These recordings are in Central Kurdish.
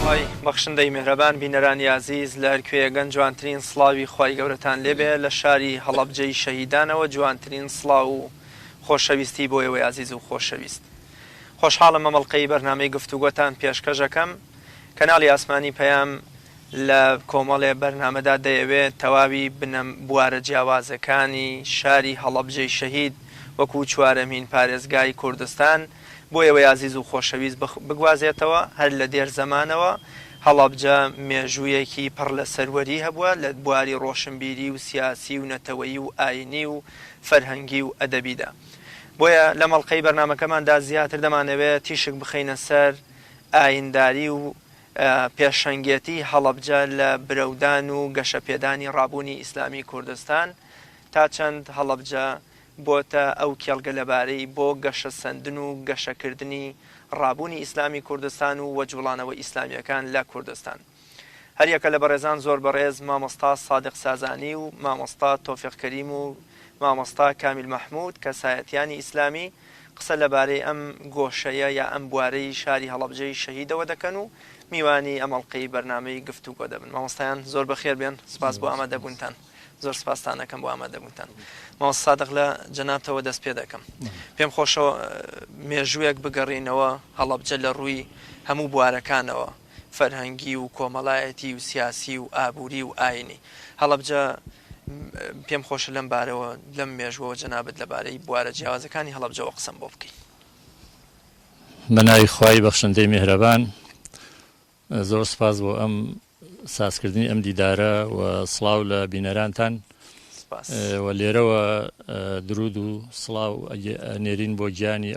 خی بەخشندەی میهرەبان بینەرانی عزیز لە هەرکوێیەگەن جوانترین سڵاوی خی گەورەتان لێبێ لە شاری هەڵەبجەی شەهیدانەوە جوانترین سڵاو و خۆشەویستی بۆ ئێوەی عزیز و خۆشەویست. خۆشحاڵم مەمەڵقەی بەرنامەی گفتوگۆتان پێشکەشەکەم. کەناڵی ئاسمانی پەیام لە کۆمەڵێ بەرنامەدا دەیەوێت تەواوی بنەم بوارە جیاوازەکانی شاری هەڵەبجەی شەهید وەکو چوارەمین پارێزگای کوردستان بۆ ئێوەی عزیز و خۆشەویست بگوازێتەوە. هەر لە دێر زەمانەوە هەڵەبجە مێژوویەکی پڕ لە سەروەری هەبووە لە بواری ڕۆشنبیری و سیاسی و نەتەوەیی و ئاینی و فەرهەنگی و ئەدەبیدا. بۆیە لە مەڵقەی بەرنامەکەماندا زیاتر دەمانەوێت تیشک بخەینە سەر ئاینداری و پێشەنگێتی هەڵەبجە لە برەودان و گەشەپێدانی ڕابوونی ئیسلامی کوردستان تا چەند هەڵەبجە بۆتە ئەو کێڵگە لەبارەی بۆ گەشە سەندن و گەشەکردنی ڕابوونی ئیسلامی کوردستان و وەجوڵانەوە ئیسلامیەکان لە کوردستان. هەریەکە لە بەڕێزان زۆر بەڕێز مامۆستا سادق سازانی و مامۆستا تۆفیق کەریم و مامۆستا کامیل مەحموود کەسایەتیانی ئیسلامی قسە لەبارەی ئەم گۆشەیە یا ئەم بوارەی شاری هەڵەبجەی شەهیدەوە دەکەن و میوانی ئەمەڵقەی بەرنامەی گفتوگۆ دەبن. مامۆستایان زۆر بەخێر بێن. سپاس بۆ ئامادەبوونتان. زۆر سپاستانەکەم بۆ ئامادەبوونتان. مامۆستا سادق لە جەنابتەوە دەست پێ دەکەم. پێم خۆشەوە مێژوویەک بگەڕینەوە هەڵەبجە لە ڕووی هەموو بوارەکانەوە، فەرهەنگی و کۆمەڵایەتی و سیاسی و ئابووری و ئاینی. هەڵەبجە پێم خۆشە لەم بارەوە لەم مێژوەوە جەنابەت لەبارەی بوارە جیاوازەکانی هەڵەبجەوە قسەم بۆ بکەین. بەناوی خوای بەخشندەی میهرەبان، زۆر سپاس بۆ ئەم سازکردنی ئەم دیدارە و سڵاو لە بینەرانتان و لێرەوە درود و سڵاو نێرین بۆ گیانی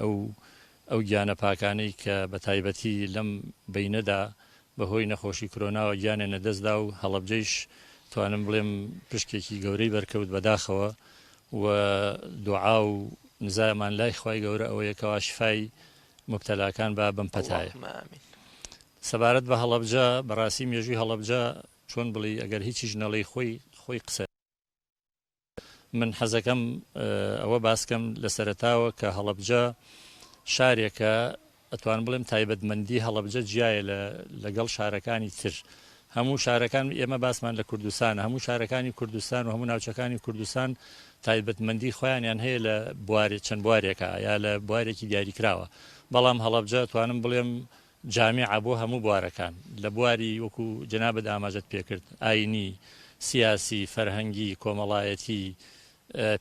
ئەو گیانە پاکانەی کە بە تایبەتی لەم بینەدا بەهۆی نەخۆشی کۆرۆناوە گیانێنە دەستدا و هەڵەبجەیش توانم بڵێم پشکێکی گەورەی بەرکەوت بەداخەوە و دوعا و نزایمان لای خوای گەورە ئەوەیە کەوا شیفای مبتەلاکان با بم پەتایە. سەبارەت بە هەڵەبجە، بەڕاستی مێژووی هەڵەبجە چۆن بڵی ئەگەر هیچیش نەڵێی خۆی قسە. من حەزەکەم ئەوە باسکەم لە سەرەتاوە کە هەڵەبجە شارێکە ئەتوان بڵێم تایبەتمەندی هەڵەبجە جیایە لەگەڵ شارەکانی تر. هەموو شارەکان ئێمە باسمان لە کوردستانە، هەموو شارەکانی کوردستان و هەموو ناوچەکانی کوردستان تایبەتمەندی خۆیانیان هەیە لە چەند بوارێکە یا لە بوارێکی دیاریکراوە. بەڵام هەڵەبجە توانم بڵێم جامیعە بۆ هەموو بوارەکان لە بواری وەکو جەنابەت ئاماژەت پێکرد، ئاینی، سیاسی، فەرهەنگی، کۆمەڵایەتی،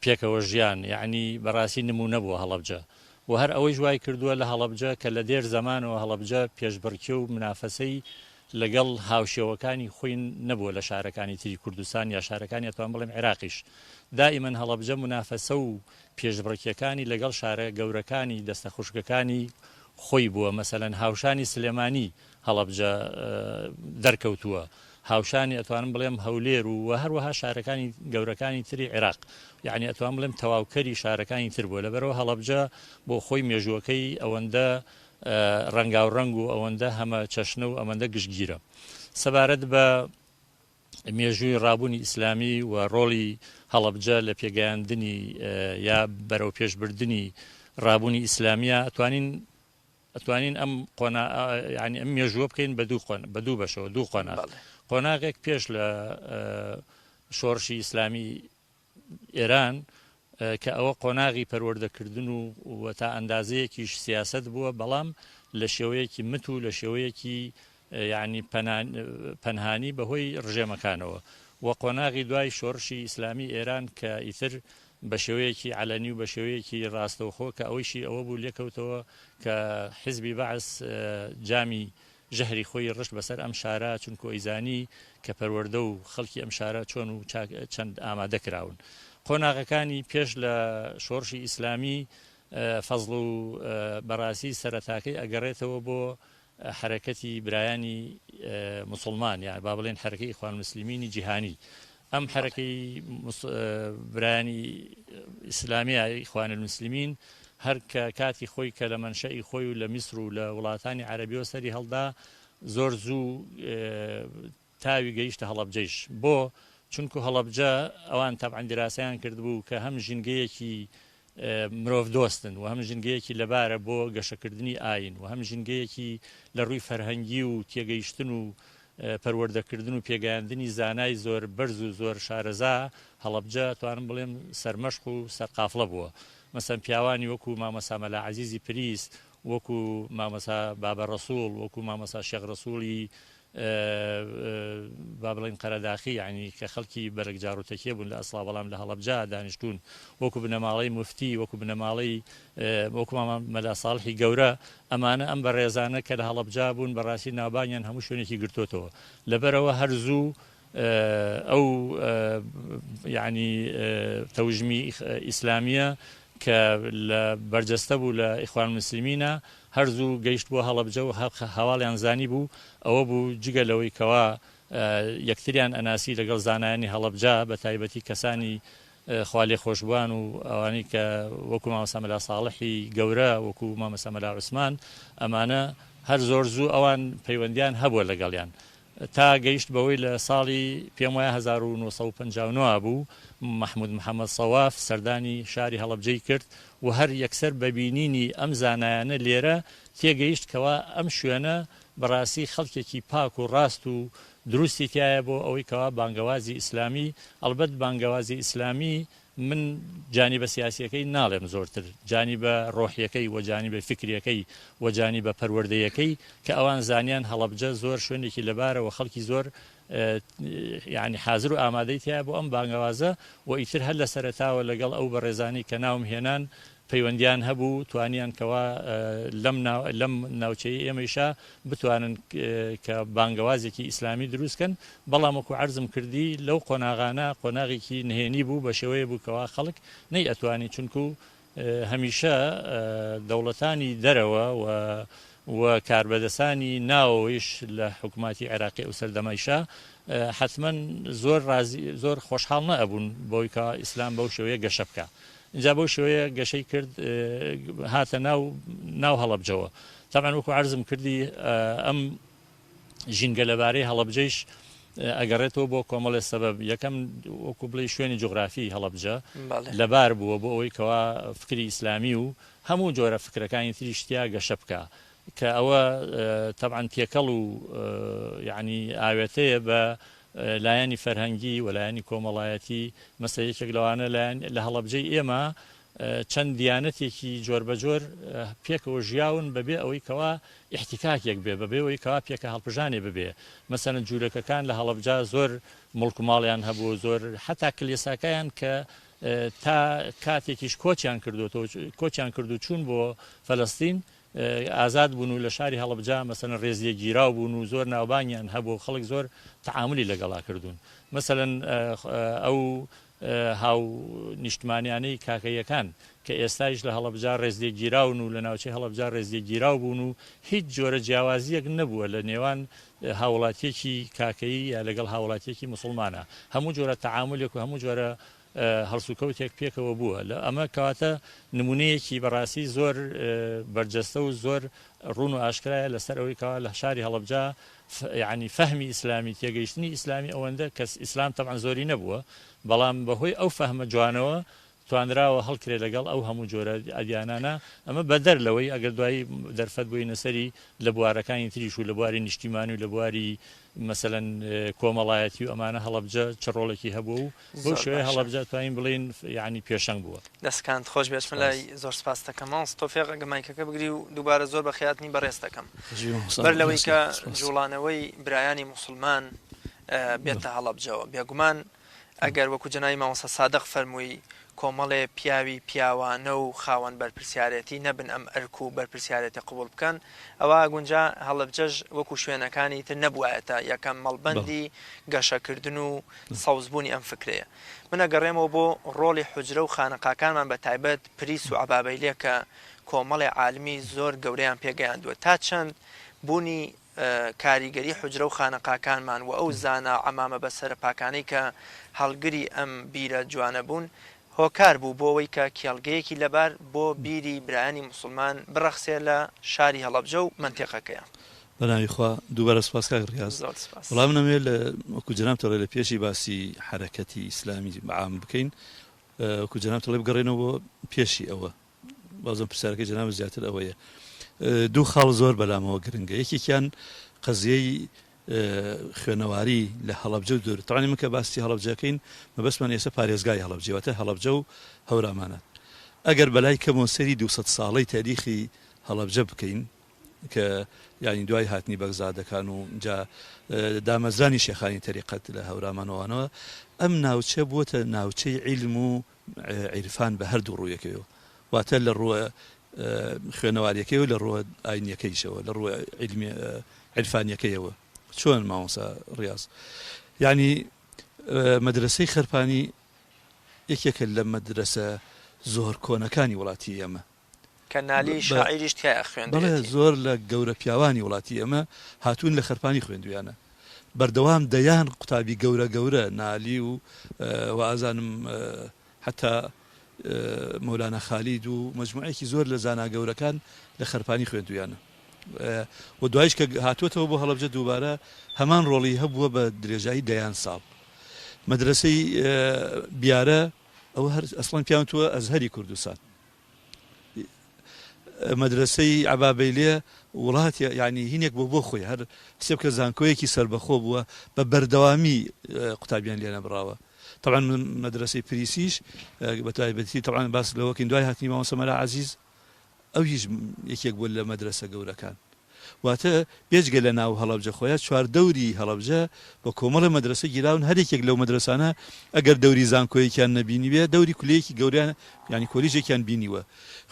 پێکەوە ژیان، یعنی بەڕاستی نمونە بووە هەڵەبجە. و هەر ئەوەی جوای کردووە لە هەڵەبجە کە لە دێر زەمانەوە هەڵەبجە پێشبڕکێ و منافەسەی لەگەڵ هاوشێوەکانی خۆی نەبووە لە شارەکانی تری کوردستان یا شارەکانی ئەتوان بڵێم عێراقیش. دائیمەن هەڵەبجە منافەسە و پێشبڕکێکانی لەگەڵ شارە گەورەکانی دەستە خوشکەکانی خۆی بووە. مەسەلەن هاوشانی سلێمانی هەڵەبجە دەرکەوتووە، هاوشانی ئەتوانم بڵێم هەولێر و هەروەها شارەکانی گەورەکانی تری عێراق، یعنی ئەتوان بڵێم تەواوکەری شارەکانی تر بووە. لەبەرەوە هەڵەبجە بۆ خۆی مێژووەکەی ئەوەندە ڕەنگاوڕەنگ و ئەوەندە هەمە چەشنە و ئەوەندە گشتگیرە. سەبارەت بە مێژووی ڕابوونی ئیسلامی و ڕۆڵی هەڵەبجە لە پێگەیاندنی یا بەرەو پێشبردننی ڕابوونی ئیسلامیە ئەتوانین ئەم ینی ئەم مێژووە بکەین بە دوو بەشەوە، دوو قۆناغ. قۆناغێک پێش لە شۆڕشی ئیسلامی ئێران کە ئەوە قۆناغی پەروەردەکردن و تا ئەندازەیەکیش سیاست بووە، بەڵام لە شێوەیەکی مت و لە شێوەیەکی یعنی پەنهانی بەهۆی ڕژێمەکانەوە. و قۆناغی دوای شۆڕشی ئیسلامی ئێران کە ئیتر بە شێوەیەکی عەلەنی و بە شێوەیەکی ڕاستەوخۆ کە ئەوەیشی ئەوە بوو لێکەوتەوە کە حیزبی بەعس جامی ژەهری خۆی ڕشت بەسەر ئەم شارە چونکە ئەیزانی کە پەروەردە و خەڵکی ئەم شارە چۆن و چەند ئامادە کراون. قۆناغەکانی پێش لە شۆڕشی ئیسلامی فەزڵ و بەڕاستی سەرەتاکەی ئەگەڕێتەوە بۆ حرەکەتی برایانی موسڵمان، یان با بڵێن حرەکەی ئیخوان المسلمینی جیهانی. ئەم حرەکەی برایانی ئیسلامیە ئیخوان المسلمین هەر کە کاتی خۆی کە لە منشەی خۆی و لە میسر و لە وڵاتانی عەرەبیەوە سەری هەڵدا، زۆر زوو تاوی گەیشتە هەڵەبجەیش. بۆ چونکو هەڵەبجە ئەوان تەبعەن دیراسەیان کردبوو کە هەم ژینگەیەکی مرۆڤ دۆستن و هەم ژنگەیەکی لەبارە بۆ گەشەکردنی ئاین و هەم ژنگەیەکی لە ڕووی فەرهەنگی و تێگەیشتن و پەروەردەکردن و پێگەیاندنی زانای زۆر بەرز و زۆر شارەزا هەڵەبجە توانم بڵێم سەرمەشق و سەرقافڵە بووە. مەسەن پیاوانی وەکو مامەسا مەلا عەزیزی پریس، وەکو مامەسا بابە ڕەسوڵ، وەکو مامەسا شێخ ڕەسوڵی با بڵێن قەرەداخی، یعنی کە خەڵکی بەرەکجار و تەکیە بوون لە ئەسڵا بەڵام لە هەڵەبجا دانیشتون، وەکو بنەماڵەی موفتی، وەکو بنەماڵەی وەکو مەلا ساڵحی گەورە، ئەمانە ئەم بە ڕێزانە کە لە هەڵەبجا بوون بەڕاستی ناوبانیان هەموو شوێنێکی گرتوتەوە. لەبەرەوە هەرزوو ئەو یعنی تەوژمی ئیسلامیە کە لە بەرجەستە بوو لە ئیخوان مسلمینە هەرزوو گەیشت بۆ هەڵەبجە و هەواڵیان زانی بوو. ئەوە بوو جگە لەوەی کەوا یەکتریان ئەناسی لەگەڵ زانایانی هەڵەبجا بە تایبەتی کەسانی خوا لێ خۆشبوان و ئەوانەی کە وەکو مامەسا مەلا ساڵحی گەورە، وەکو مامەسا مەلا عوسمان، ئەمانە هەر زۆر زوو ئەوان پەیوەندیان هەبووە لەگەڵیان تا گەیشت بەوەی لە ساڵی پێم وایە 1959 بوو محمود محەممەد سەواف سەردانی شاری هەڵەبجەی کرد و هەر یەکسەر بەبینینی ئەم زانایانە لێرە تێگەیشت کەوا ئەم شوێنە بەڕاستی خەڵکێکی پاک و ڕاست و دروستی تایە بۆ ئەوەی کەوا بانگەوازی ئیسلامی، ئەلبەت بانگەوازی ئیسلامی من جانیبە سیاسیەکەی ناڵێم زۆرتر، جانیبە ڕۆحیەکەی و جانیبە فکریەکەی و جانیبە پەروەردەیەکەی کە ئەوان زانیان هەڵەبجە زۆر شوێنێکی لەبارەوە خەڵکی زۆر یعنی حاضر و ئامادەی تایە بۆ ئەم بانگەوازە و ئیتر هەر لە سەرەتاوە لەگەڵ ئەو بەڕێزانی کە ناوم هێنان پەیوەندیان هەبوو، توانیان کەوا لەم ناوچەی ئێمەیشا بتوانن کە بانگەوازێکی ئیسلامی دروستکەن. بەڵام وەکو عەرزم کردی لەو قۆناغانە قۆناغێکی نهێنی بوو بە شێوەیە بوو کەوا خەڵک نەی ئەتوانی، چونکو هەمیشە دەوڵەتانی دەرەوە و کاربەدەسانی ناوەوەیش لە حکوماتی عێراقی ئەو سەردەمایشا حتمما زۆر خۆشحاڵ نەبوون بۆی کە ئیسلام بەو شێوەیە گەشە بکە. اینجا بۆ شێوەیە گەشەی کرد هاتە ناو هەڵەبجەوە. تەبعاً وەکو عەرزم کردی ئەم ژینگە لەبارەی هەڵەبجەیش ئەگەڕێتەوە بۆ کۆمەڵێ سەبەب. یەکەم وەکو بڵێ شوێنی جوغرافی هەڵەبجە لەبار بووە بۆ ئەوەی کەوا فکری ئیسلامی و هەموو جۆرە فکرەکانی تریشتیا گەشە بکە، کە ئەوە تەبعاً تێکەڵ و یعنی ئاوێتەیە بە لایەنی فەرهەنگی و لایەنی کۆمەڵایەتی. مەسەلە یەکێک لەوانە لە هەڵەبجەی ئێمە چەند دیانەتێکی جۆر بە جۆر پێکەوە ژیاون بەبێ ئەوەی کەوا ئیحتیکاکێک بێ، بەبێ ئەوەی کەوا پێکە هەڵبژانێ ببێ. مەسەلەن جوولەکەکان لە هەڵەبجا زۆر مڵک و ماڵیان هەبوو، زۆر حتا کلیساکەیان کە تا کاتێکیش کۆچیان کردو چوون بۆ فەلەستین ئازاد بوون و لە شاری هەڵەبجا مەسەلەن ڕێزیە گیراو بوون و زۆر ناوبانیان هەبوو، خەڵک زۆر تەعاملی لەگەڵا کردوون. مەسەلەن ئەو هاو نیشتمانیانەی کاکەیەکان کە ئێستایش لە هەڵەبجا ڕێزیە گیراون و لە ناوچەی هەڵەبجا ڕێزیە گیراو بوون و هیچ جۆرە جیاوازیەک نەبووە لە نێوان هاوڵاتیەکی کاکەیی یا لەگەڵ هاوڵاتیەکی موسڵمانە. هەموو جۆرە تەعاملێک و هەموو جۆرە هەڵسوکەوتێک پێکەوە بووە. ئەمە کەواتە نمونەیەکی بەڕاستی زۆر بەرجەستە و زۆر ڕوون و ئاشکرایە لەسەر ئەوەی کەوا لە شاری هەڵەبجا یعنی فەهمی ئیسلامی، تێگەیشتنی ئیسلامی ئەوەندە کەس ئیسلام تەبعاً زۆری نەبووە، بەڵام بەهۆی ئەو فەهمە جوانەوە توانراوە هەڵکرێ لەگەڵ ئەو هەموو جۆرە ئەدیانانە. ئەمە بەدەر لەوەی ئەگەر دوایی دەرفەت بووینە سەری لە بوارەکانی تریش و لە بواری نیشتیمانی و لە بواری مەسەلەن کۆمەڵایەتی و ئەمانە هەڵەبجە چ ڕۆڵێکی هەبوو و بۆ شێوەیە هەڵەبجە توانین بڵێن یعنی پێشەنگ بووە. دەستکانت خۆش بێت لای زۆر سپاس دەکەم. تۆفێق گەمایکەکە بگری و دووبارە زۆر بە خەیاتنی بەڕێز دەکەم بەر لەوەی کە جوڵانەوەی برایانی موسڵمان بێتە هەڵەبجەوە. بێگومان ئەگەر وەکو جەنابی مامۆستا سادق فەرمووی کۆمەڵێ پیاوی پیاوانە و خاوەن بەرپرسیارەتی نەبن ئەم ئەرک و بەرپرسیارەتی قبول بکەن، ئەوە گونجا هەڵەبجەش وەکو شوێنەکانی تر نەبوایەتە یەکەم مەڵبەندی گەشەکردن و سەوزبوونی ئەم فکرەیە. من ئەگەڕێمەوە بۆ ڕۆڵی حوجرە و خانەقاکانمان بە تایبەت پریس و عەبابەیلێ کە کۆمەڵی عالمی زۆر گەورەیان پێگەیاندووە. تا چەند بوونی کاریگەری حوجرە و خانەقاکانمان و ئەو زانە عەمامە بەسەر پاکانەی کە هەڵگری ئەم بیرە جوانە بوون هۆکار بوو بۆ ئەوەی کە کێڵگەیەکی لەبار بۆ بیری برایانی موسڵمان بڕەخسێ لە شاری هەڵەبجە و منتیقەکەیە. بەناویخوا دووبارە سپاس کاک ڕیاض. وەڵام نەمێ لە وەکو جەناب تەڵێ لە پێشی باسی حرەکەتی ئیسلامی عام بکەین وەکو جەناب دەڵێ بگەڕێنەوە بۆ پێشی ئەوە بازم پرسیارەکەی جەناب زیاتر ئەوەیە دوو خاڵ زۆر بەلامەوە گرنگە یەکێکیان قەزیەی خوێنەواری لە هەڵەبجە و دوور تاوانی من کە باسی هەڵەبجەکەین مەبەستمان ئێستا پارێزگای هەڵەبجە واتە هەڵەبجە و هەورامانە ئەگەر بەلای کەمەوە سەری 200 ساڵەی تاریخی هەڵەبجە بکەین کە یعنی دوای هاتنی بەغزادەکان و جا دامەزرانی شێخانی تەریقەت لە هەورامانەوەوانەوە ئەم ناوچە بووە ناوچەی عیلم و عیرفان بە هەردوو ڕوویەکەیەوە واتە لە ڕووە خوێنەواریەکەی و لە ڕووە ئاینیەکەیشەوە لە ڕووە عیرفانیەکەیەوە چۆن مامۆستا ڕیاز یعنی مەدرسەی خەرپانی یەکێکە لە مەدرسە زۆر کۆنەکانی وڵاتی ئێمە کە نالی شاعیریش تایە خوێندێتی بەڵێ زۆر لە گەورە پیاوانی وڵاتی ئێمە هاتوون لە خەرپانی خوێندویانە بەردەوام دەیان قوتابی گەورە نالی و وازانم حتا مەولانا خالید و مجموعەیەکی زۆر لە زانا گەورەکان لە خەرپانی خوێندویانە و دوایش کە هاتووەتەوە بۆ هەڵەبجە دووبارە هەمان ڕۆڵی هەبووە بە درێژایی دەیان ساڵ مەدرسەی بیارە ئەوە هەر ئەسڵان پیاوتووە ئەزهەری کوردستان مەدرسەی عەبابەیلێ وڵاتی یعنی هینێک بۆ خۆی هەر حسێب کە زانکۆیەکی سربەخۆ بووە بە بەردەوامی قوتابیان لێنە بڕاوە طبعا مدرسەی پریسیش بە تایبەتی طبعا باس لەوەکەین دوای هاتنی مامۆستا مەلا عەزیز ئەو هیچ یەکێک بووە لە مەدرسە گەورەکان واتە بێجگە لە ناو هەڵەبجە خۆیان چوار دەوری هەڵەبجە بە کۆمەڵە مەدرسە گیراون هەرێکێک لەو مەدرسانە ئەگەر دەوری زانکۆیەکیان نەبینی بێ دەوری کولەیەکی گەوریان ینی کۆلیژێکیان بینیوە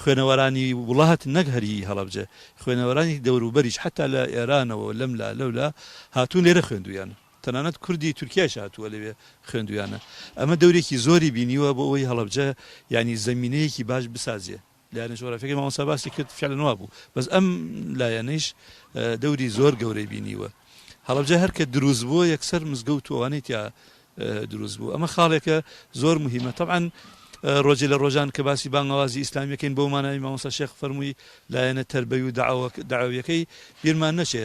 خوێنەوەرانی وڵات نەک هەری هەڵەبجە خوێنەوەرانی دەوروبەریش حتا لە ئێرانەوە لەملا لەولا هاتوون لێرە خوێندویان تەنانەت کوردی تورکیاش هاتووە لەوێ خوێندویانە ئەمە دەورێکی زۆری بینیوە بۆ ئەوەی هەڵەبجە ینی زەمینەیەکی باش بسازیە لایەنە جۆرافیەکەی مامۆستا باسی کرد فعلا وا بوو بەس ئەم لایەنەیش دەوری زۆر گەورەی بینیوە هەڵەبجە هەر کە دروست بووە یەکسەر مزگەوت و ئەوانەی تیا دروست بوو ئەمە خاڵێکە زۆر مهمە طبعا ڕۆژێ لە ڕۆژان کە باسی بانگەوازی ئیسلامیەکەین بۆ مانای مامۆستا شێخ فەرمووی لایەنە تەربەی و دعاویەکەی بیرمان نەچێ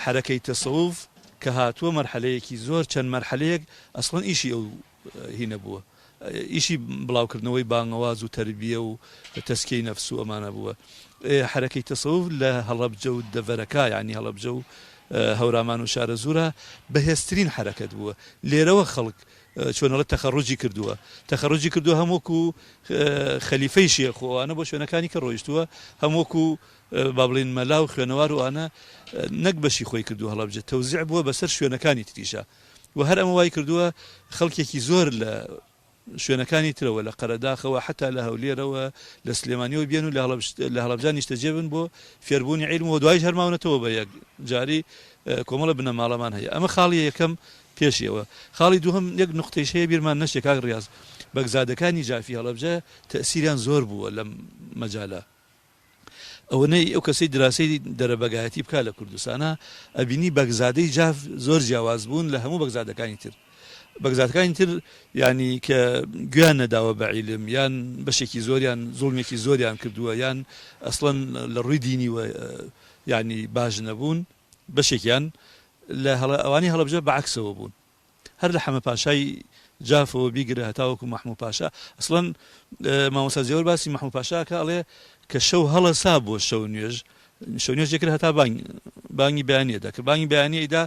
حرەکەی تەسەووف کە هاتووە مەرحەلەیەکی زۆر چەند مەرحەلەیەک ئەسڵەن ئیشی ئەو هینە بووە ئیشی بڵاوکردنەوەی بانگەواز و تەربیە و تەسکیەی نەفس و ئەمانە بووە حرەکەی تەسەووف لە هەڵەبجە و دەڤەرەکە یعنی هەڵەبجە و هەورامان و شارە زورە بەهێزترین حرەکەت بووە لێرەوە خەڵک چۆنەڵە تەخەڕوجی کردووە هەمووەکو خەلیفەی شێخۆوانە بۆ شوێنەکانی کە ڕۆیشتووە هەمووەکو با بڵێن مەلا و خوێنەوار وانە نەک بەشی خۆی کردو هەڵەبجە تەوزیع بووە بەسەر شوێنەکانی تریشە و هەر ئەمە وای کردووە خەڵکێکی زۆر لە شوێنەکانی ترەوە لە قەرەداخەوە حتا لە هەولێرەوە لە سلێمانیەوە بێن و لە هەڵەبجە نیشتەجێ بن بۆ فێربوونی عیلم و دوایش هەرماونەتەوە بە یەک جاری کۆمەڵە بنەماڵەمان هەیە ئەمە خاڵی یەکەم پێشیەوە خاڵی دووهەم یەک نقطەیش هەیە بیرمان نەچێت کاک ڕیاز بەگزادەکانی جافی هەڵەبجە تەئسیریان زۆر بووە لەم مەجالە ئەوەنەی ئەو کەسەی دراسی دەرەبەگایەتی بکات لە کوردستانە ئەبینی بەگزادەی جاف زۆر جیاواز بوون لە هەموو بەگزادەکانی تر بەگزادەکانی تر ینی کە گویان نەداوە بە عیلم یان بەشێکی زۆریان زوڵمێکی زۆریان کردووە یان ئەسڵەن لە ڕووی دینیوە ینی باش نەبوون بەشێکیان لە ئەوانی هەڵەبجە بەعکسەوە بوون هەر لە حەمە پاشای جافەوە بیگرە هەتاوەکو مەحموود پاشا ئەسڵەن مامۆستا زێوەر باسی مەحموود پاشاکە ئەڵێ کە شەو هەڵەسا بۆ شەو نوێژ کرد هەتا بانگی بەیانیە دەکرد بانگی بەیانیەدا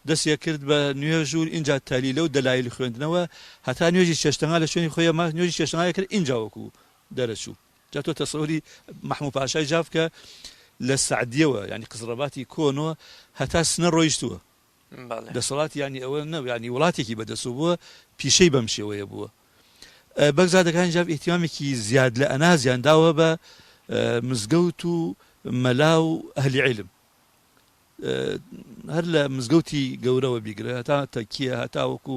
دەستیە کرد بە نوێژ و اینجا تالیلە و دەلایل خوێندنەوە هەتا نوێژی چێشتەنگا لە شوێنی خۆی نوێژی چێشتەنگا کرد اینجاوەکو دەرەچوو جا تۆ تەسەوری مەحموود پاشای جاف کە لە سعدیەوە ینی قزڵەباتی کۆنەوە هەتا سنە ڕۆیشتووە دەسەڵاتی ینی ئەوە نە ینی وڵاتێکی بەدەسوو بووە پیشەی بەم شێوەیە بووە بەگزادەکانی جاف ئیهتیمامێکی زیاد لە ئەنازیان داوە بە مزگەوت و مەلا و ئەهلی عیلم هەر لە مزگەوتی گەورەوە بیگرە هەتا تەکیە هەتاوەکو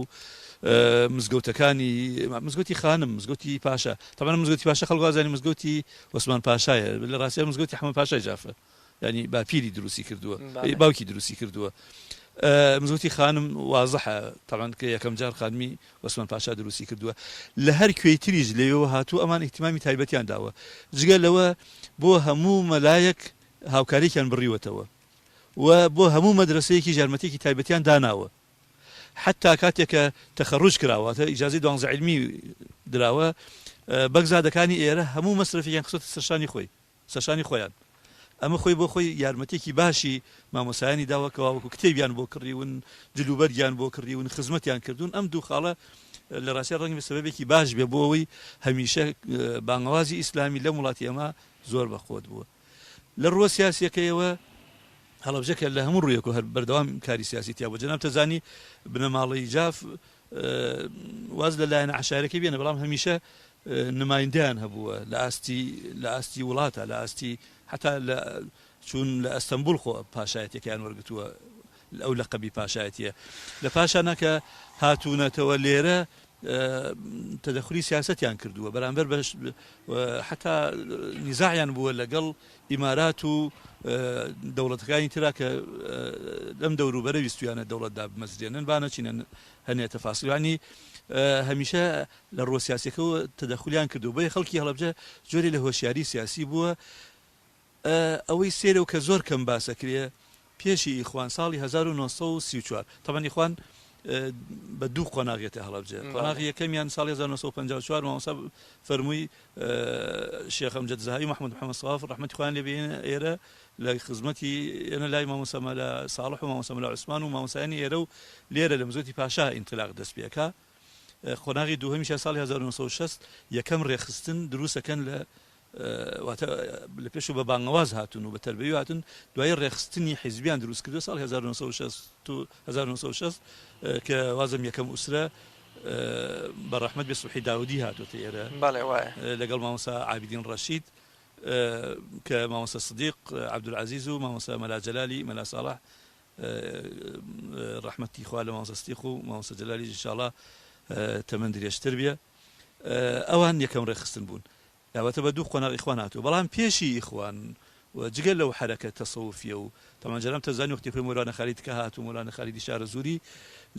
مزگەوتی خانم مزگەوتی پاشا طبعا مزگەوتی پاشا خەڵک وازانی مزگەوتی عوسمان پاشایە لە ڕاستیە مزگەوتی حەمەد پاشای جافە ینی باپیری دروستی کردووە باوکی دروستی کردووە مزگەوتی خانم وازەحە طبعا کە یەکەم جار خانمی عوسمان پاشا دروستی کردووە لە هەر کوێی تریش لێەوە هاتوو ئەمان ئیهتیمامی تایبەتیان داوە جگە لەوە بۆ هەموو مەلایەک هاوکاریکیان بڕیوەتەوە و بۆ هەموو مەدرسەیەکی ژارمەتێکی تایبەتیان داناوە حتا کاتێکە تەخەڕوج کراوەتە ئیجازەی دوانزە عیلمی دراوە بەگزادەکانی ئێرە هەموو مەسرفیان خستە سەرشانی خۆیان ئەمە خۆی بۆ خۆی یارمەتێکی باشی مامۆسایانی داوەکەوە وەکو کتێبیان بۆ کڕیون جلوبەرگیان بۆ کڕیون خزمەتیان کردوون ئەم دوو خاڵە لە ڕاستی ڕەنگی بەسبەبێکی باش بێ بۆ ئەوەی هەمیشە بانگەوازی ئیسلامی لە وڵاتی ئەمە زۆر بەخۆت بووە لە ڕووە سیاسیەکەیەوە هەڵەبجەکە لە هەموو ڕوویەک و هەر بەردەوام کاری سیاسی تیا بۆ جەناب تەزانی بنەماڵەی جاف واز لەلایەن عەشایرەکەی بێنە بەڵام هەمیشە نمایندەیان هەبووە لە ئاستی وڵاتە لە ئاستی حتا چون لە ئەستەمبول خۆ پاشایەتەکەیان وەرگتووە ئەو لەقەبی پاشایەتیە لە پاشانە کە هاتوونەتەوە لێرە تەدەخلی سیاسەتیان کردووە بەرامبەر بەش حتا نیزاعیان بووە لەگەڵ ئیمارات و دەوڵەتەکانی ترا کە لەم دەوروبەرە ویستویانە دەوڵەتدا بمەزرێنن با نەچینە هەنێ تەفاسیلانی هەمیشە لە ڕۆ سیاسیەکەەوە تەدەخلیان کردو بۆیە خەڵکی هەڵەبجە جۆری لە هۆشیاری سیاسی بووە ئەوەی سێرە و کە زۆر کەم باسەکرێ پێشی ئیخوان ساڵی 1934 تەمەنی ئیخوان بە دوو قۆناغێتە هەڵەبجە قۆناغی یەکەمیان ساڵی 1954 مامۆستا فەرمووی شێخ ئەمجەد زاهایی و محمود محەممەد سڵاف ڕەحمەتی خوایان لێ بێنە ئێرە لە خزمەتی ئێنە لای مامۆستا مەلا ساڵح و مامۆستا مەلا عوسمان و مامۆسایانی ئێرە و لێرە لە مزگەوتی پاشا ئینتلاق دەست پێکا قۆناغی دووهەمیشە ساڵی 1960 یەکەم ڕێخستن دروستەکەن لە لە پێش و بە بانگەواز هاتون و بە تەربەوی هاتون دوای ڕێخستنی حیزبیان دروست کردو ساڵ 1960 کە وازم یەکەم ئوسرە بە ڕەحمەت بێ سوحی داودی هاتوۆتە ئێرە لەگەڵ مامۆستا عابدین ڕەشید کە مامۆستا سدیق عەبدولعەزیز و مامۆستا مەلا جەلالی مەلا ساڵح ڕەحمەتی خوا لە مامۆستا سدیق و مامۆستا جەلالی ئینشاءڵڵا تەمەن درێژتر بێ ئەوان یەکەم ڕێخستن بوون یاوەتە بە دوو قۆناغ ئیخوان هاتووە بەڵام پێشی ئیخوان جگە لەو حرەکە تەسەوفیە و تەمەنجەرام تەزانی وەختی خۆی مۆلانا خالید کە هات و مۆلانا خالیدی شارە زووری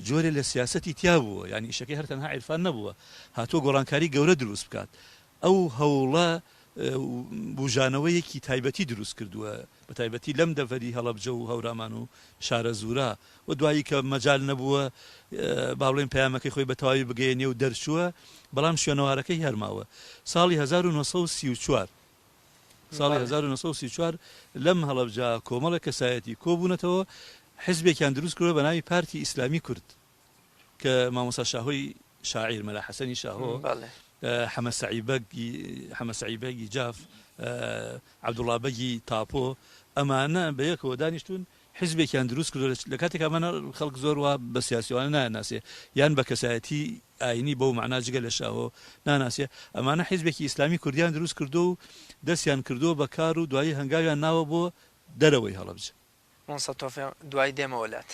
جۆرێ لە سیاسەتی تیا بووە یعنی ئیشەکەی هەر تەنها عیرفان نەبووە هاتووە گۆڕانکاری گەورە دروست بکات ئەو هەوڵە بوژانەوەیەکی تایبەتی دروست کردووە بە تایبەتی لەم دەڤەری هەڵەبجە و هەورامان و شارە زوورە و دوایی کە مەجال نەبووە باڵێن پەیامەکەی خۆی بەتەواوی بگەیەنێ و دەرچووە بەڵام شوێنەوارەکەی هەرماوە ساڵی 1934 لەم هەڵەبجە کۆمەڵە کەسایەتی کۆبوونەتەوە حیزبێکیان دروست کردوە بە ناوی پارتی ئیسلامی کورد کە مامۆستا شاهۆی شاعیر مەلا حەسەنی شاهۆ حەمە سەعیبەگی جاف عەبدوڵڵا بەگی تاپۆ ئەمانە بە یەکەوە دانیشتون حیزبێکیان دروست کردو لە کاتێک ئەمانە خەڵک زۆر وا بە سیاسیوانە ناناسێ یان بە کەسایەتی ئاینی بەو معنا جگە لە شاهۆ ناناسێ ئەمانە حیزبێکی ئیسلامی کوردیان دروست کردو و دەستیان کردو بە کار و دوایی هەنگاویان ناوە بۆ دەرەوەی هەڵەبجە دوای دێمە وڵات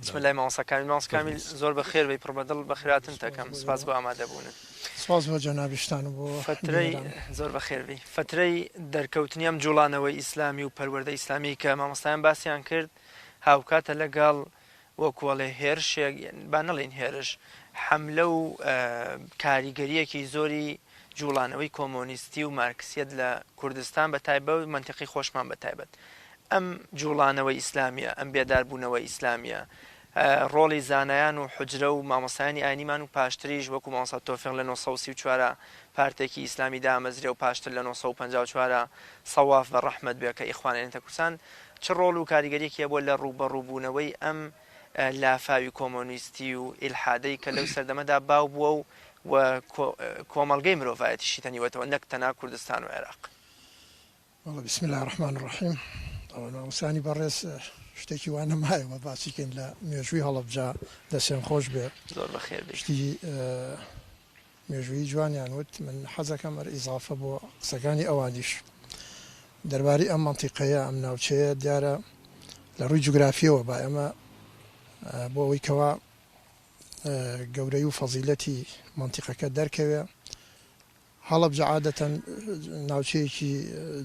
بسم لای مامۆستا کامیل زۆر بە خێر بی پڕبەدڵ بە خێراتن تەکەم سپاس بۆ ئامادەبوونن سپاس بۆ جەنابیشتان و بۆ فترەی زۆر بە خێربی فترەی دەرکەوتنی ئەم جوڵانەوەی ئیسلامی و پەروەردە ئیسلامی کە مامۆستایان باسییان کرد هاوکاتە لەگەڵ وەکوڵێ هێرشێک با نەڵێن هێرش حەملە و کاریگەریەکی زۆری جوڵانەوەی کۆمۆنیستی و مارکسیەت لە کوردستان بە تایبەت و منتیقی خۆشمان بە تایبەت ئەم جوڵانەوەی ئیسلامیە ئەم بێداربوونەوەی ئیسلامیە ڕۆڵی زانایان و حجرە و مامۆستایانی ئاینیمان و پاشتریش وەکو مامۆستا تۆفیق لە 1934 پارتێکی ئیسلامی دامەزرێ و پاشتر لە 1954 سەواف بە ڕەحمەت بێ کە ئیخوانیەتە کوردستان چ ڕۆڵ و کاریگەریەکیە بۆ لە ڕوبەڕووبوونەوەی ئەم لافاوی کۆمۆنیستی و ئیلحادەی کە لەو سەردەمەدا باو بووە و کۆمەڵگەی مرۆڤایەتیشی تەنیوەتەوە نەک تەنها کوردستان و عێراق بسم الله الرحمن الرحیم مامۆستانی بەڕێز شتێکی وانە مایەوە باسیکەین لە مێژووی هەڵەبجە دەستیان خۆش بێ زۆر بەخێر شتی مێژووی جوانیان وت من حەزەکەم هەر ئیزافە بۆ قسەکانی ئەوانیش دەربارەی ئەم مەنتیقەیە ئەم ناوچەیە دیارە لە ڕووی جوگرافیەوە با ئێمە بۆ ئەوەی کەوا گەورەی و فەزیلەتی مەنتیقەکە دەرکەوێ هەڵەبجە عادەتەن ناوچەیەکی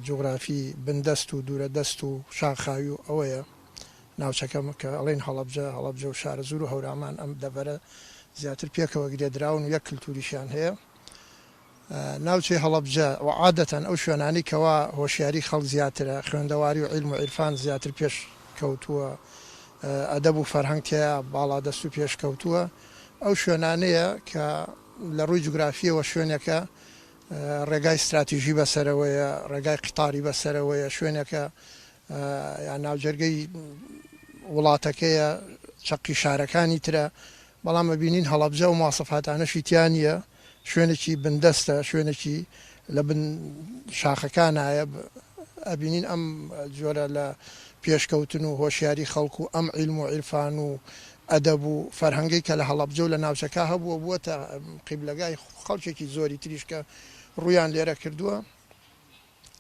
جوگرافی بندەست و دوورە دەست و شاخاوی و ئەوەیە ناوچەکەم کە ئەڵێن هەڵەبجە و شارە زوور و هەورامان ئەم دەبەرە زیاتر پێکەوە گرێدراون و یەک کللتوریشیان هەیە ناوچەی هەڵەبجە و عادەتەن ئەو شوێنانی کەوا هۆشیاری خەڵک زیاترە خوێندەواری و عیلم و عیرفان زیاتر پێش کەوتووە ئەدەب و فەرهەنگتەیە باڵا دەست و پێشکەوتووە ئەو شوێنانەیە کە لە ڕووی جوگرافیەوە شوێنێکە ڕێگای استراتیژی بەسەرەوەیە ڕێگای قتاری بەسەرەوەیە شوێنێکە یان ناوجەرگەی وڵاتەکەیە چەقی شارەکانی ترە بەڵام ئەبینین هەڵەبجە و ماسەفاتانەشی تیانە شوێنێکی بندەستە شوێنێکی لە بن شاخەکانایە ئەبینین ئەم جۆرە لە پێشکەوتن و هۆشیاری خەڵکو و ئەم عیلم و عیرفان و ئەدەب و فەرهەنگی کە لە هەڵەبجە و لە ناوچەکە هەبووە بووەتە قیبلەگای خەڵکێکی زۆری تریش کە ڕویان لێرە کردووە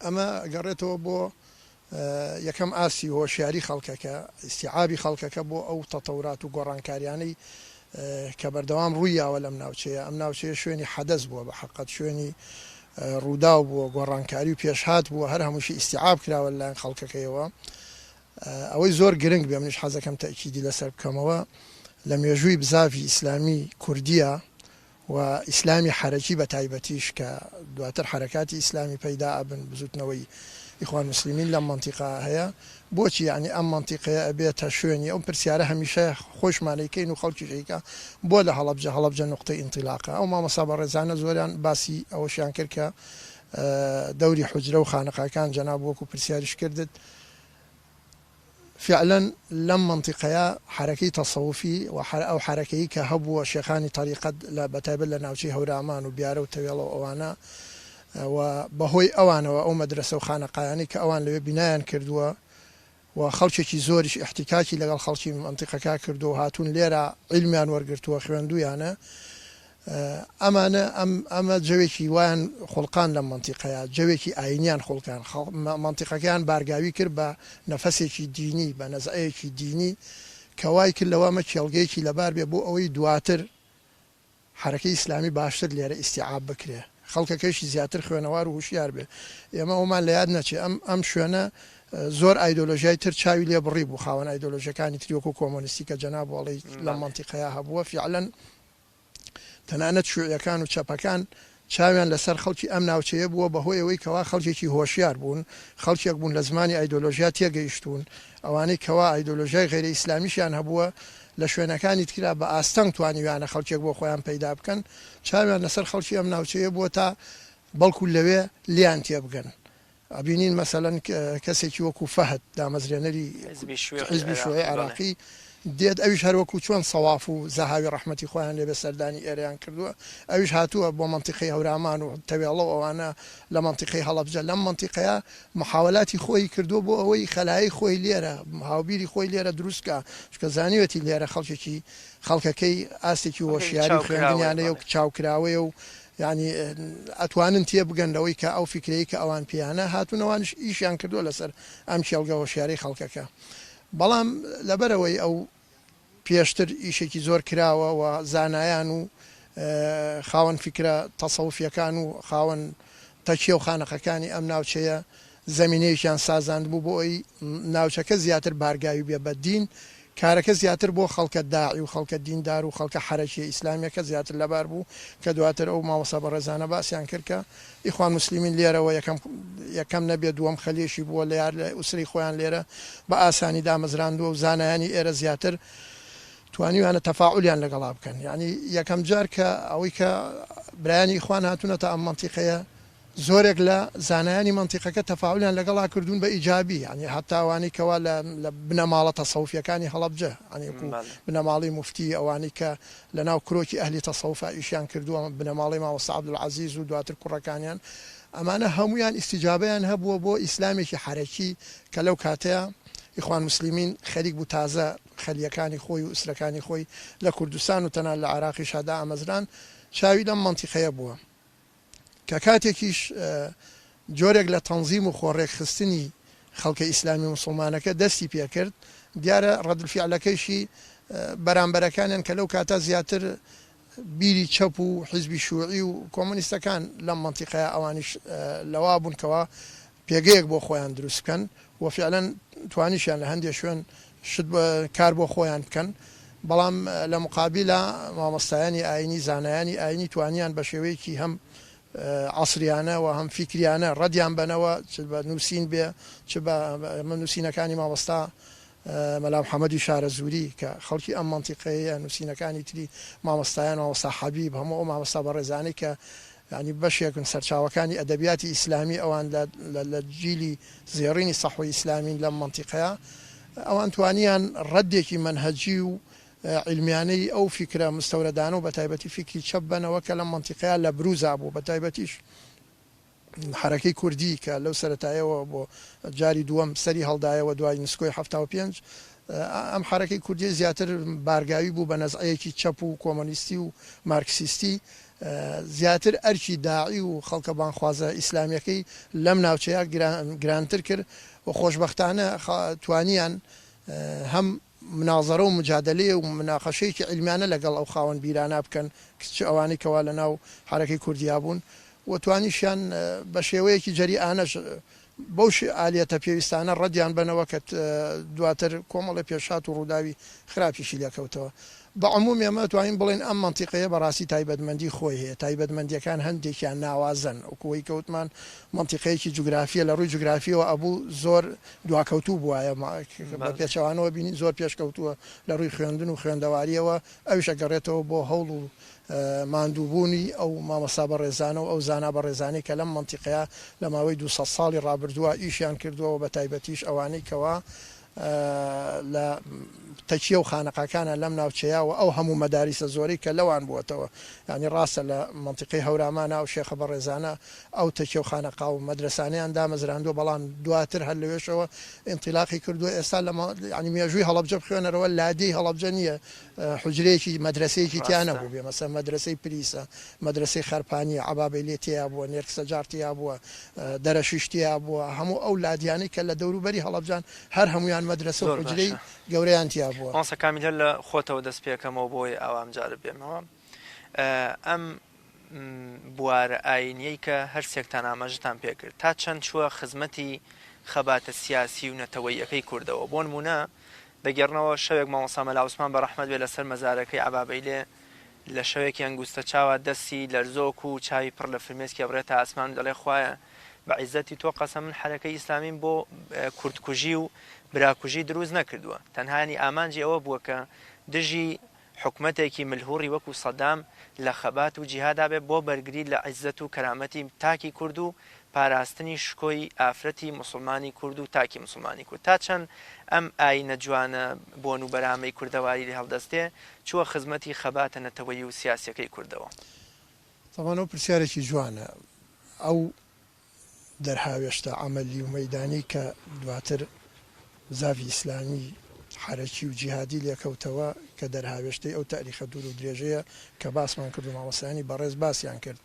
ئەمە گەڕێتەوە بۆ یەکەم ئاسی هۆشیاری خەڵکەکە ئیستیعابی خەڵکەکە بۆ ئەو تەتەورات و گۆڕانکاریانەی کە بەردەوام ڕوویاوە لەم ناوچەیە ئەم ناوچەیە شوێنی حەدەث بووە بە حەقەت شوێنی ڕووداو بووە گۆڕانکاری و پێشهات بووە هەر هەمووشی ئیستیعاب کراوە لەلایەن خەڵکەکەیەوە ئەوەی زۆر گرنگ بێ منیش حەزەکەم تەئکیدی لەسەر بکەمەوە لە مێژووی بزاوی ئیسلامی کوردیە و ئیسلامی حرەکی بە تایبەتیش کە دواتر حرەکاتی ئیسلامی پەیدا ئەبن بزوتنەوەی ئیخوان مسلمین لەم منتیقا هەیە بۆچی یعنی ئەم منتیقەیە ئەبێتە شوێنی ئەو پرسیارە هەمیشە خۆشمانەیکەین و خەڵکیشەیکە بۆ لە هەڵەبجە نقطەی ئینطیلاقە ئەو مامەسا بە ڕێزانە زۆریان باسی ئەوەشیان کرد کە دەوری حوجرە و خانەقاکان جەناب وەکو پرسیاریش کردت فعلا لەم منتیقەیە حرەکەی تەسەوفی و ئەو حرەکەی کە هەبووە شێخانی طریقەت لە بەتایبەت لە ناوچەی هەورامان و بیارە و تەوێڵە ئەوانە و بەهۆی ئەوانەوە ئەو مەدرسە و خانەقایانی کە ئەوان لەوێ بینایان کردووە و خەڵکێکی زۆریش احتیکاکی لەگەڵ خەڵکی منتیقەکە کردو و هاتوون لێرە عیلمیان وەرگرتووە خوێندویانە ئەمانە ئەمە جەوێکی وایان خوڵقان لە منتیقەیە جەوێکی ئاینیان خوڵکان منتیقەکەیان بارگاوی کرد بە نەفەسێکی دینی بە نەزعەیەکی دینی کەوای کرد لەوامە کێڵگەیەکی لەبار بێ بۆ ئەوەی دواتر حرەکەی ئیسلامی باشتر لێرە ئیستیعاب بکرێ خەڵکەکەشی زیاتر خوێنەوار و هوشیار بێ ئێمە ئەومان لە یاد نەچێ ئەم شوێنە زۆر ئایدۆلۆژیای تر چاوی لێ بڕی بوو خاوەن ئایدۆلۆژیەکانی تریۆکو کۆمۆنیستی کە جەناب وەڵی لە منتیقەیە هەبووە فعلا تەنانەت شوێعەکان و چەپەکان چاویان لەسەر خەڵکی ئەم ناوچەیە بووە بەهۆی ئەوەی کەوا خەڵکێکی هۆشیار بوون خەڵکێک بوون لە زمانی ئایدۆلۆژیا تێگەیشتون ئەوانەی کەوا ئایدۆلۆژیای غێرە ئیسلامیشیان هەبووە لە شوێنەکانی تکرا بە ئاستەنگ توانیویانە خەڵکێک بۆ خۆیان پەیدا بکەن چاویان لەسەر خەڵکی ئەم ناوچەیە بووە تا بەڵکو لەوێ لیان تێبگەن ئەبینین مەسەلەن کەسێکی وەکو فەهد دامەزرێنەری حیزبی شوێعی عراقی دێت ئەویش هەروەکو چۆن سەواف و زەهاوی ڕەحمەتی خۆیان لێبێ سەردانی ئێرەیان کردووە ئەویش هاتووە بۆ منتیقەی هەورامان و تەوێڵە ئەوانە لە منتیقەی هەڵەبجە لەم منتیقەیە محاولاتی خۆی کردو بۆ ئەوەی خەلایی خۆی لێرە هاوبیری خۆی لێرە دروستکە چکە زانیوەتی لێرە خەڵکەکەی ئاستێکی وەشیاری خوێندنیانەیە و چاوکراوەیە و ینی ئەتوانن تێ بگەندەوەی کە ئەو فکرەیە کە ئەوان پیانە هاتوونەوانش ئیشیان کردووە لەسەر ئەم کێڵگە وەشیاری خەڵکەکە بەڵام لەبەرەوەی ئەو پێشتر ئیشێکی زۆر کراوە و زانایان و خاوەن فکرە تەسەوفیەکان و خاوەن تەکیە و خانەقەکانی ئەم ناوچەیە زەمینەیەکیان سازاند بوو بۆ ئەوی ناوچەکە زیاتر بارگاوی بێ بە دین کارەکە زیاتر بۆ خەڵکە داعی و خەڵکە دیندار و خەڵکە حرەکی ئیسلامیەکە زیاتر لەبار بوو کە دواتر ئەو ماوەسا بە ڕێزانە باسییان کرد کە ئیخوان مسلمین لێرەوە یەکەم نەبێت دووەم خەلیەشی بووە لە یار لە ئوسری خۆیان لێرە بە ئاسانی دامەزراندووە و زانایانی ئێرە زیاتر توانیوانە تەفاعولیان لەگەڵا بکەن یعنی یەکەم جار کە ئەوەی کە برایانی ئیخوان هاتوونەتە ئەم منتیقەیە زۆرێک لە زانایانی منتیقەکە تەفاعولیان لەگەڵا کردوون بە ئیجابی ینی هەتاوانی کەوا لە بنەماڵە تەسەوفیەکانی هەڵەبجە بنەماڵی مفتی ئەوانی کە لە ناو کرۆکی ئەهلی تەسەوفە ئیشیان کردووە بنەماڵی مامۆستا عەبدولعەزیز و دواتر کوڕەکانیان ئەمانە هەمویان ئیستیجابەیان هەبووە بۆ ئیسلامێکی حرەکی کە لەو کاتەیە ئیخوان مسلمین خەریک بوو تازە خەلیەکانی خۆی و ئوسرەکانی خۆی لە کوردستان و تەنان لە عراقی شادا ئەمەزران چاوی لەم منتیقەیە بووە کە کاتێکیش جۆرێک لە تەنزیم و خۆڕێکخستنی خەڵکە ئیسلامی مسلمانەکە دەستی پێکرد دیارە ڕەدڵفیعلەکەیشی بەرامبەرەکانیان کە لەو کاتە زیاتر بیری چەپ و حیزبی شوعی و کۆمۆنیستەکان لەم منتیقەیە ئەوانیش لەوا بوون کەوە پێگەیەک بۆ خۆیان دروست بکەن و فعلا توانیشیان لە هەندێک شوێن شت کار بۆ خۆیان بکەن بەڵام لە مقابلە مامۆستایانی ئاینی زانایانی ئاینی توانیان بە شێوەیەکی هەم عەسریانە و هەم فیکریانە ڕەدیان بنەوە چ بە نووسین بێ چ بە نووسینەکانی مامۆستا مەلا محەممەدی شارە زووری کە خەڵکی ئەم منتیقەیە نووسینەکانی تری مامۆستایان مامۆستا حەبیب هەموو ئەو مامۆستا بەڕێزانەی کە ینی بەشێکن سەرچاوەکانی ئەدەبیاتی ئیسلامی ئەوان لە جیلی زێڕینی سەحوی ئیسلامین لەم منتیقەیە ئەوان توانیان ڕەدێکی منهەجی و علمیانەی ئەو فیکرە مستەورەدانە و بە تایبەتی فکری چەپ بنەوە کە لەم منتیقەیە لە بروزا بوو بە تایبەتیش حرەکەی کوردی کە لەو سەرەتایەوە بۆ جاری دووەم سەری هەڵدایەوە دوای نسکۆی 75 ئەم حرەکەی کوردی زیاتر بارگاوی بوو بە نەزعەیەکی چەپ و کۆمۆنیستی و مارکسیستی زیاتر ئەرکی داعی و خەڵکە بانخوازە ئیسلامیەکەی لەم ناوچەیە گرانتر کرد و خۆشبەختانە توانیان هەم مناظرە و مجادلەیە و مناقەشەیەکی علمیانە لەگەڵ ئەو خاوەن بیرانە بکەن کچ ئەوانەی کەوا لە ناو حرەکەی کوردیا بوون و توانیشیان بە شێوەیەکی جەریئانەش بەو ئالێتە پێویستانە ڕەدیان بنەوە کە دواتر کۆمەڵی پێشات و ڕووداوی خراپیشی لێکەوتەوە بە عموم ئێمە توانین بڵێن ئەم منتیقەیە بەڕاستی تایبەتمەندی خۆی هەیە تایبەتمەندیەکان هەندێکیان ناوازن وەکوەی کەوتمان منتیقەیەکی جوگرافیە لە ڕووی جوگرافیەوە ئەبوو زۆر دواکەوتوو بووایە بە پێچەوانەوە بینین زۆر پێشکەوتووە لە ڕووی خوێندن و خوێندەواریەوە ئەویش ئەگەڕێتەوە بۆ هەوڵ و ماندووبوونی ئەو مامۆستا بەڕێزانە و ئەو زانا بەڕێزانەی کە لەم منتیقەیە لە ماوەی 200 ساڵی ڕابردووە ئیشیان کردووە بە تایبەتیش ئەوانەی کەوا لە تەکیە و خانەقاکانە لەم ناوچەیەوە ئەو هەموو مەداریسە زۆرەی کە لەوان بووەتەوە ینی ڕاستە لە منتیقی هەورامانە و شێخە بەڕێزانە ئەو تەکیە و خانەقا و مەدرسانیان دامەزراندوە بەڵام دواتر هەر لەوێشەوە ئینتیلاقی کردووە ئێستا لە ینی مێژووی هەڵەبجە بخوێنەرەوە لادەی هەڵەبجە نییە حجرەیەکی مەدرسەیەکی تیانە بوو بێ مەسە مەدرسەی پلیسە مەدرسەی خەرپانی عبابەی لێ تیا بووە نێرکسەجار تیا بووە دەرەشیش تیا بووە هەموو ئەو لادیانەی کە لە دەوروبەری هەڵەبجان هەر هەمویان مەدرسە و حجرەی گەورەیان تیا بووە ئەوسە کامیل هەر لە خۆتەوە دەست پێکەمەوە بۆی ئاوام جارە بێمەوە ئەم بوارە ئاینیەی کە هەرسێکتان ئاماژتان پێکرد تا چەند چووە خزمەتی خەباتە سیاسی و نەتەوەیەکەی کوردەوە بۆ نمونە دەگەڕنەوە شەوێک مامۆستا مەلا عوسمان بەڕەحمەت بێ لەسەر مەزارەکەی عبابەی لێ لە شەوێکی ئەنگوستە چاوە دەستی لەرزۆک و چاوی پڕ لە فرمێسکی بڕێتە ئاسمان دەڵێ خوایە بە عیزەتی تۆ قەسەم من حرەکەی ئیسلامیم بۆ کوردکوژی و براکوژی دروست نەکردووە تەنهانی ئامانجی ئەوە بووە کە دژی حکومەتێکی ملهوڕی وەکو سەدام لە خەبات و جیهادا بێ بۆ بەرگری لە عیزەت و کەرامەتی تاکی کورد و پاراستنی شکۆی ئافرەتی مسلمانی کورد و تاکی مسلمانی کورد تا چەند ئەم ئاینە جوانە بۆن و بەرامەی کوردەواری لە هەڵدەستێ چووە خزمەتی خەباتە نەتەوەیی و سیاسەکەی کوردەوە تەمانەوە پرسیارێکی جوانە ئەو دەرهاوێشتە عملی و مەیدانی کە دواتر زاوی ئیسلامی حرەکی و جیهادی لێکەوتەوە کە دەرهاوێشتەی ئەو تاریخە دوور و درێژەیە کە باسمان کرد و مامۆستایانی بەڕێز باسییان کرد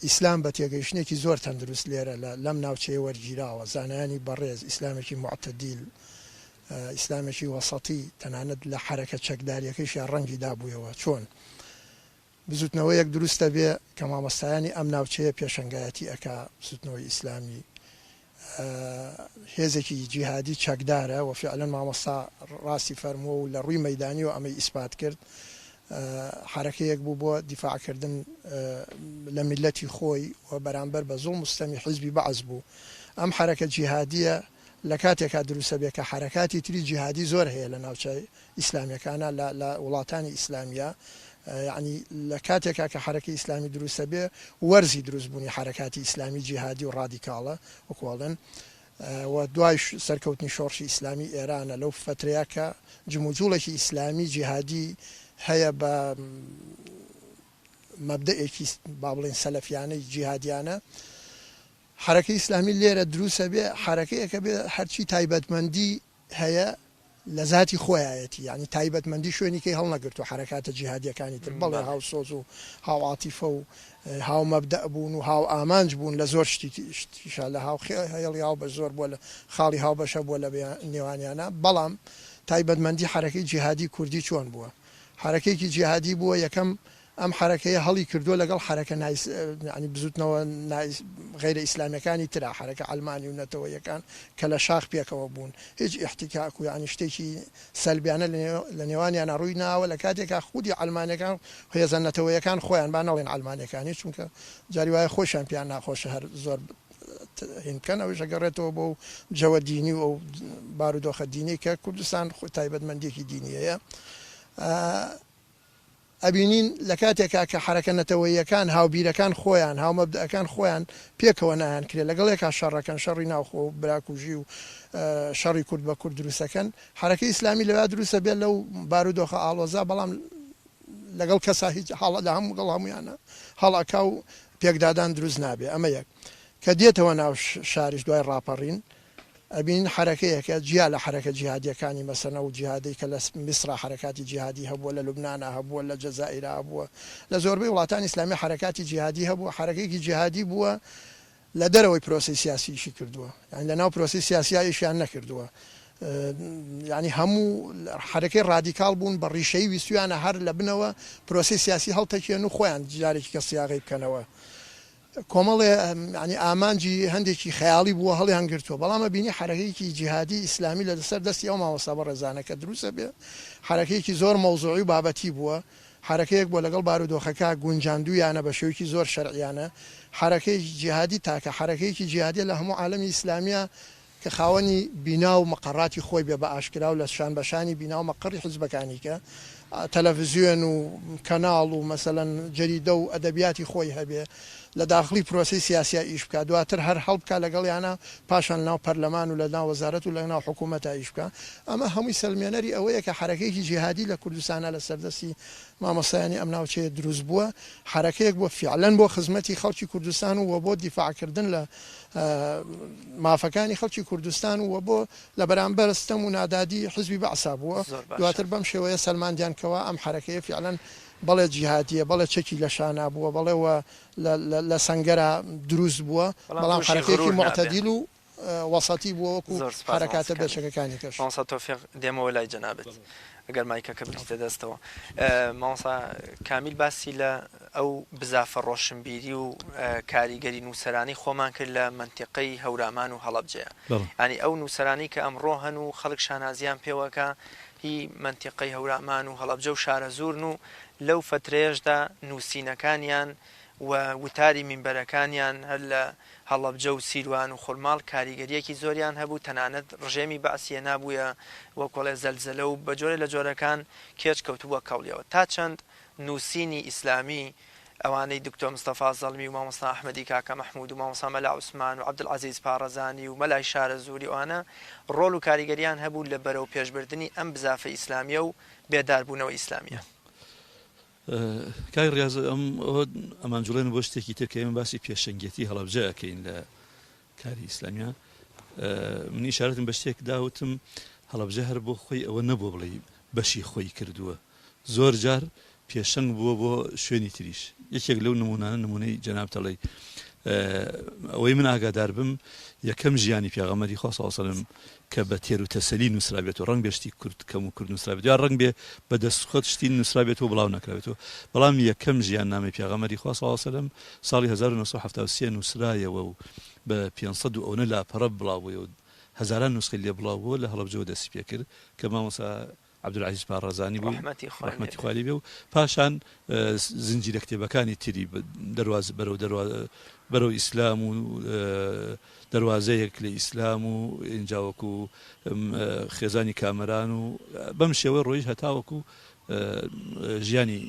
ئیسلام بە تێگەیشتێکی زۆر تەندروست لێرە لەم ناوچەیە وەرگیراوە زانایانی بەڕێز ئیسلامێکی معتەدیل ئیسلامێکی وەسەتی تەنانەت لە حرەکە چەکداریەکەیشیان ڕەنگی دابوویەوە چۆن بزوتنەوەیەک دروستە بێ کە مامۆستایانی ئەم ناوچەیە پێشەنگایەتی ئەکا بزوتنەوەی ئیسلامی هێزێکی جیهادی چەکدارە و فعلەن مامۆستا ڕاستی فەرمووە و لە ڕووی مەیدانی و ئەمەی ئیسپات کرد حرەکەیەک بوو بۆ دیفاعکردن لە میلەتی خۆی و بەرامبەر بە زوڵم مستەمی حیزبی بەعز بوو ئەم حرەکە جیهادیە لە کاتێکا دروستە بێ کە حرەکاتی تری جیهادی زۆر هەیە لە ناوچەی ئیسلامیەکانە لە وڵاتانی ئیسلامیە یعنی لە کاتێکا کە حرەکەی ئیسلامی دروستە بێ وەرزی دروستبوونی حرەکاتی ئیسلامی جیهادی و ڕادیکاڵە وەکوڵن و دوای سەرکەوتنی شۆڕشی ئیسلامی ئێرانە لەو فترەیە کە جموجوڵێکی ئیسلامی جیهادی هەیە بە مەبدەئێکی با بڵێن سەلەفیانەی جیهادیانە حرەکەی ئیسلامی لێرە دروستە بێ حرەکەیەکە بێ هەرچی تایبەتمەندی هەیە لە ذاتی خۆیەتی یعنی تایبەتمەندی شوێنیکەی هەڵنەگرت و حرەکاتە جیهادیەکانی تر بەڵێ هاو سۆز و هاو عاتیفە و هاو مەبدە بوون و هاو ئامانج بوون لە زۆر شتیشا لە هاو هەیڵی هاو بە زۆر بووە لە خاڵی هاو بەشە بووە لە نێوانیانە بەڵام تایبەتمەندی حرەکەی جیهادی کوردی چۆن بووە حرەکەیەکی جیهادی بووە یەکەم ئەم حرەکەیە هەڵی کردووە لەگەڵ حرەکە ینی بزوتنەوە غیرە ئیسلامیەکانی ترا حرەکە ئەلمانی و نەتەوەیەکان کە لە شاخ پێکەوە بوون هیچ احتیکاک و ینی شتێکی سەلبیانە لە نێوانیان ڕووی ناوە لە کاتێکا خودی ئەلمانەکان هێزە نەتەوەیەکان خۆیان با نەڵێن ئەلمانەکانی چونکە جاری وایە خۆشیان پیان ناخۆشە هەر زۆر هینکەن ئەوش ئەگەڕێتەوە بۆ جەوە دینی و ئەو بارودۆخە دینی کە کوردستان تایبەتمەندێکی دینیەیە ئەبینین لە کاتێکا کە حرەکە نەتەوەییەکان هاوبیرەکان خۆیان هاومەبدەکان خۆیان پێکەوە نایان کرێ لەگەڵێکا شەڕەکەن شەڕی ناوخۆ و براکوژی و شەڕی کورد بە کورد دروستەکەن حرەکەی ئیسلامی لەوێ دروستە بێت لەو بارودۆخە ئاڵۆزا بەڵام لەگەڵ کەسا هیچ حاڵە لە هەموو گەڵ هەمویانە هەڵاکا و پێکدادان دروست نابێ ئەمە یەک کە دێتەوە ناو شاریش دوای ڕاپەڕین ئەبین حرەکەیەکە جیا لە حرەکە جیهادیەکانی مەسەنە و جیهادی کە لە میسرا حرەکاتی جیهادی هەبووە لە لوبنانە هەبووە لە جەزائیرا هەبووە لە زۆربەی وڵاتانی ئیسلامی حرەکاتی جیهادی هەبووە حرەکەیەکی جیهادی بووە لە دەرەوەی پرۆسی سیاسیشی کردووە یعنی لە ناو پرۆسی سیاسیایشیان نەکردووە یعنی هەموو حرەکەی ڕادیکال بوون بە ڕیشەی ویستویانە هەر لە بنەوە پرۆسی سیاسی هەڵتەکێن و خۆیان جارێکی کە سیاغی بکەنەوە کۆمەڵێ ینی ئامانجی هەندێکی خەیاڵی بووە هەڵیان گرتووە بەڵامە بینی حرەکەیەکی جیهادی ئیسلامی لە دەسەر دەستی ئەو مامۆستا بە ڕێزانەکە دروستە بێ حرەکەیەکی زۆر مەوزوعی و بابەتی بووە حرەکەیەک بۆ لەگەڵ بارودۆخەکە گونجاندویانە بە شێوکی زۆر شەرعیانە حرەکەی جیهادی تاکە حرەکەیەکی جیهادی لە هەموو عالەمی ئیسلامیە کە خاوەنی بینا و مەقەڕاتی خۆی بێ بە ئاشکرا و لە شان بەشانی بینا و مەقڕی حزبەکانی کە تەلەڤیزیۆن و کەناڵ و مەسەلەن جەریدە و ئەدەبیاتی خۆی هەبێ لە داخلی پرۆسی سیاسی ئیش بکە دواتر هەر هەڵبکە لەگەڵیانە پاشان ناو پەرلەمان و لە ناو وەزارەت و لە ناو حکوومەتە ئیش بکە ئەمە هەمووی سەلمێنەری ئەوەیە کە حرەکەیەکی جیهادی لە کوردستانە لە سەردەستی مامۆستایانی ئەم ناوچەیە دروست بووە حرەکەیەک بۆ فیعلەن بۆ خزمەتی خەڵکی کوردستان و بۆ دیفاعکردن لە مافەکانی خەڵکی کوردستان و بۆ لە بەرامبەر ستەم و نادادی حزبی بەعسا بووە دواتر بەم شێوەیە سەلماندیانکەوە ئەم حرەکەیە فیعلەن بەڵێ جیهادیە بەڵێ چەکی لە شانە بووە بەڵێەوە لە سەنگەرە دروست بووە بەڵام حرەکەیەکی معتەدیل و وەسەتی بووە وەکو حرەکاتە بێچەکەکانی کەش مامۆستا تۆفیق دێمەوە لای جەنابەت ئەگەر مایکەکە بریتە دەستەوە مامۆستا کامیل باسی لە ئەو بزافە ڕۆشنبیری و کاریگەری نووسەرانی خۆمان کرد لە منتیقەی هەورامان و هەڵەبجەیە ینی ئەو نووسەرانی کە ئەمڕۆ هەن و خەڵک شانازیان پێوەکە هی منتیقەی هەورامان و هەڵەبجە و شارە زورن و لەو فترێشدا نووسینەکانیان و وتاری منبەرەکانیان هەر لە هەڵەبجە و سیروان و خورماڵ کاریگەریەکی زۆریان هەبوو تەنانەت ڕژێمی بەعسیە نابووە وەکۆڵێ زەلزەلە و بە جۆرە لە جۆرەکان کێچ کەوتووە کەڵیەوە تا چەند نووسینی ئیسلامی ئەوانەی دکتۆر مستەفا زەڵمی و مامۆستا ئەحمەدی کاکە مەحموود و مامۆستا مەلا عوسمان و عەبدولعەزیز پارەزانی و مەلای شارە زووری ئەوانە ڕۆڵ و کاریگەریان هەبوو لە بەرەو پێشبردننی ئەم بزافە ئیسلامیە و بێداربوونەوە ئیسلامیە کای ڕاز ئەمان جوڵێن بۆ شتێکی تر کە ئێمە باسی پێشەنگەتی هەڵەبجەکەین لە کاری ئیسلامیە منی شارەتم بە شتێک داوتم هەڵەبجە هەر بۆ خۆی ئەوە نەبوو بڵێ بەشی خۆی کردووە زۆر جار پێشەنگ بووە بۆ شوێنی تریش یەکێک لەو نمونانە نمونەی جەنابتەڵی ئەوەی من ئاگادار بم یەکەم ژیانی پێغەمبەری خوا صلی الله علیه و سلم کە بە تێر و تەسەلی نووسرا بێت و ڕەنگ بێشتی کورد کەم و کورد نووسرا بێت یا ڕەنگ بێ بە دەستخۆت شتی نووسرا بێتەوە بڵاو نەکراوێتەوە بەڵام یەکەم ژیان نامەی پێغەمبەری خوا صلی الله علیه و سلم ساڵی 1973 نووسرایەوە و بە 500 و ئەوە لاپەڕە بڵاوبووە و هەزاران نوسخەی لێ بڵاوبووە لە هەڵەبجەوە دەستی پێ کرد کە مامۆستا عەبدولعەزیز پارەزانی بوو ڕەحمەتی خوای لێ بێ و پاشان زنجیرە کتێبەکانی تری بەرەو ئیسلام و دەواازەیەک لە ئیسلام و ئینجاوەکو خێزانی کامەران و بەم شێوە ڕۆیش هەتاوەکو ژیانی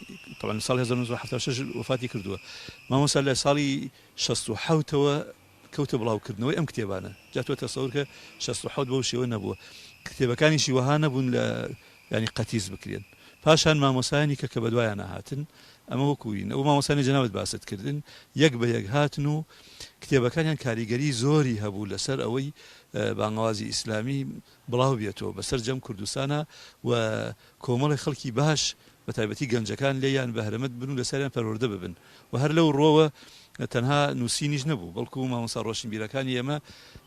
طبعا ساڵی 1976 وفاتی کردووە مامۆستا لە ساڵی 67ەوە کەوتە بڵاوکردنەوەی ئەم کتێبانە جاتوە تەسەور کە 67 بەو شێوە نەبووە کتێبەکانیشی وەها نەبوون لە ینی قەتیز بکرێن پاشان مامۆسایانی کە بە دوایان هاتن ئەمە وەکوین ئەو مامۆسانی جەنابەت باست کردن یەک بە یەک هاتن و کتێبەکانیان کاریگەری زۆری هەبوو لەسەر ئەوەی بانگوازی ئیسلامی بڵاو بێتەوە بەسەر جەم کوردستانە و کۆمەڵی خەڵکی باش بە تایبەتی گەنجەکان لێیان بەهرەمەت بن و لەسەریان پەروەردە ببن و هەر لەو ڕۆوە تەنها نووسینیش نەبوو بەڵکو مامۆستا ڕۆشنبیرەکانی ئێمە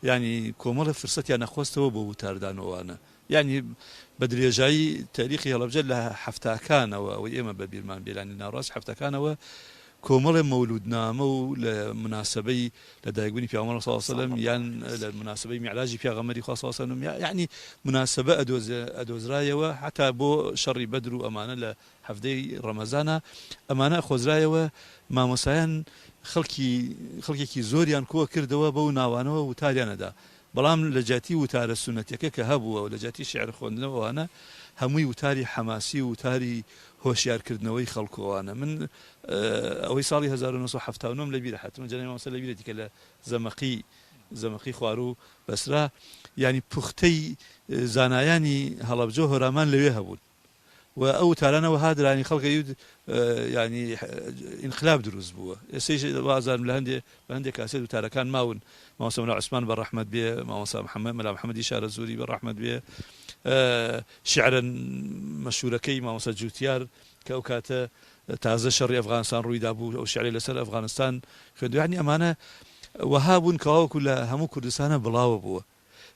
ینی کۆمەڵە فرسەتیان نەخواستەوە بۆ وتاردانەوەوانە ینی بە درێژایی تاریخی هەڵەبجە لە هەفتاکانەوە ئەوەی ئێمە بە بیرمان بێلانی ناڕاست هەفتەکانەوە کۆمەڵێ مەولودنامە و لە مناسبەی لە دایکبوونی پێغەمبەر صلی الله علیه و سلم یان لە مناسبەی میعراجی پێغەمبەری خوا صلی الله علیه و سلم یعنی مناسبە ئەدۆزرایەوە حتا بۆ شەڕی بەدر و ئەمانە لە هەفتەی ڕەمەزانە ئەمانە خۆزرایەوە مامۆسایان خەڵکێکی زۆریان کۆ کردەوە بەو ناوانەوە وتاریانەدا بەڵام لە جاتی وتارە سونەتەکە کە هەبووە و لە جاتی شعر خوێندنەوەوانە هەمووی وتاری حەماسی و وتاری هۆشیارکردنەوەی خەڵکۆوانە من ئەوەی ساڵی 1970 لە بیرە هاتم جەنابی مامۆستا لە بیرێتی کە لە زەمەقی خوار و بەسرا ینی پوختەی زانایانی هەڵەبجە هۆرامان لەوێ هەبوون و ئەو تارانەوە هادرانی خەڵکە ینی ئینقلاب دروست بووە ئێستەیش بازارم لە هەندێک کاسێت وتارەکان ماون مامۆستا مەلا عوسمان بەڕەحمەت بێ مامۆستا مەلا محەممەدی شارە زووری بەڕەحمەت بێ شعرە مەشهورەکەی مامۆستا جوتیار کە ئەو کاتە تازە شەڕی ئەفغانستان ڕوویدا بوو ئەو شعری لەسەر ئەفغانستان خوێندوانی ئەمانە وەها بوون کەواوەکو لە هەموو کوردستانە بڵاوە بووە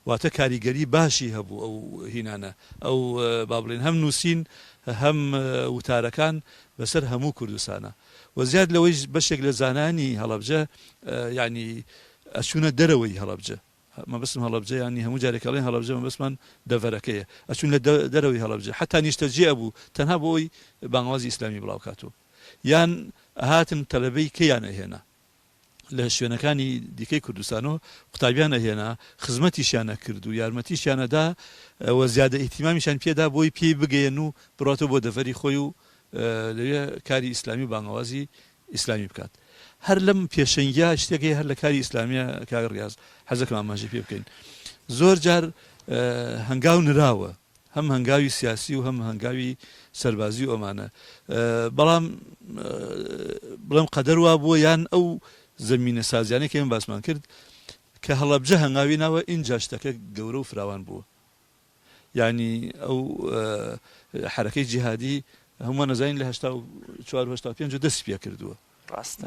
واتە کاریگەری باشی هەبوو ئەو هینانە ئەو با بڵێن هەم نووسین هەم وتارەکان بەسەر هەموو کوردستانە و زیاد لەوەی بەشێک لە زانانی هەڵەبجە ینی ئەچوونە دەرەوەی هەڵەبجە مەبەستم هەڵەبجە ینی هەموو جارێکەڵێن هەڵەبجە مەبەستمان دەڤەرەکەیە ئەچوون لە دەرەوەی هەڵەبجە حتا نیشتەجێ بوو تەنها بۆی بانگوازی ئیسلامی بڵاو کاتوە یان هاتن تەلەبەی کەیان ئەهێنا لە شوێنەکانی دیکەی کوردستانەوە قوتابیان ئەهێنا خزمەتیشیانە کرد و یارمەتیشیانەدا و زیادە ئیتیمامیشان پێدا بۆی پێی بگەێن و بڕاتەوە بۆ دەڤەری خۆی و لەوێ کاری ئیسلامی بانگوازی ئیسلامی بکات هەر لەم پێشەنگیا شتێکی هەر لە کاری ئیسلامیە کاغ ڕیاض حەزەکەم ئاماژەی پێ بکەین زۆر جار هەنگاو نراوە هەم هەنگاوی سیاسی و هەم هەنگاوی سەربازی و ئەمانە بەڵام بڵێم قەدەر وا بووە یان ئەو زمینە سازیانەی کە ئێمە باسمان کرد کە هەڵەبجە هەنگاوی ناوە ئینجا شتەکە گەورە و فراوان بووە ینی ئەو حرەکەی جیهادی هەمووان نەزانین لە 1985 دەست پێ کردووە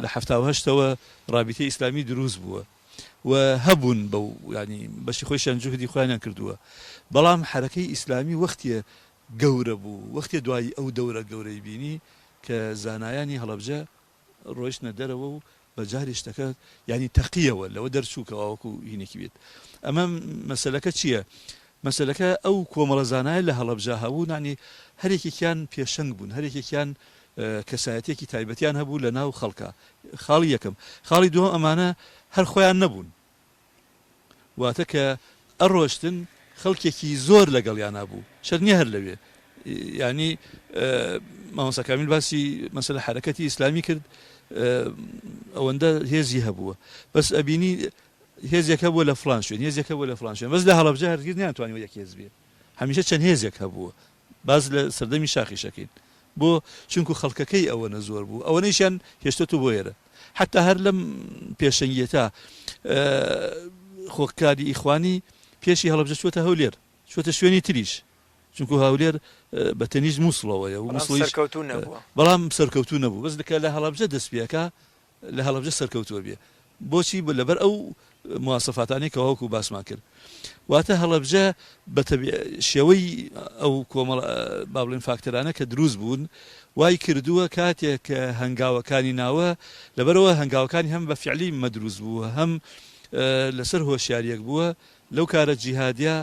لە 1970ەوە رابطەی ئیسلامی دروست بووە و هەبوون بەو ینی بەشی خۆیشیان جوهدی خۆیانیان کردووە بەڵام حرەکەی ئیسلامی وەختیە گەورە بوو وەختێ دوای ئەو دەورە گەورەی بینی کە زانایانی هەڵەبجە ڕۆیشتە دەرەوە و بەجاری شتەکە ینی تەقیەوە لەوە دەرچووکەوە وەکو هینێکی بێت ئەمە مەسەلەکە چییە؟ مەسەلەکە ئەو کۆمەڵە زانایە لە هەڵەبجە هەبوو نانی هەرێکێکیان پێشەنگ بوون هەرێکێکیان کەسایەتێکی تایبەتیان هەبوو لە ناو خەڵکە خاڵی یەکەم خاڵی دووەم ئەمانە هەر خۆیان نەبوون واتە کە ئەڕۆشتن خەڵکێکی زۆر لەگەڵیان نبوو شەر نییە هەر لەوێ ینی مامۆستا کامیل باسی مەسەلە حرەکەتی ئیسلامی کرد ئەوەندە هێزی هەبووە بەس ئەبینی هێزێکە بووە لە فلان شوێن هێزێکە بووە لە فلان شوێن بەس لە هەڵەبجە هەرگیز ناتوانیوە یەک هێز بێ هەمیشە چەند هێزێک هەبووە باز لە سەردەمی شاخیشەکەین بۆ چونکو خەڵکەکەی ئەوەنە زۆر بوو ئەوەنەیشیان هێشتە بۆ ئێرە حتا هەر لەم پێشەنگیەتە خۆکاری ئیخوانی پێشی هەڵەبجە چوەتە هەولێر چوەتە شوێنی تریش چونکو هەولێر بەتەنیش مووسڵەوەیە و بەڵام سەرکەوتوو نەبوو بەس دەکە لە هەڵەبجە دەست پێەکە لە هەڵەبجە سەرکەوتووە بێ بۆچی لەبەر ئەو مواسەفاتانی کە وەکو باسمان کرد واتە هەڵەبجە بە شێوەی ئەو کۆمەڵ با بڵێن فاکتەرانە کە دروست بوون وای کردووە کاتێک کە هەنگاوەکانی ناوە لەبەرەوە هەنگاوەکانی هەم بە فیعلی مەدروست بووە هەم لەسەر هۆشیاریەک بووە لەو کارە جیهادیە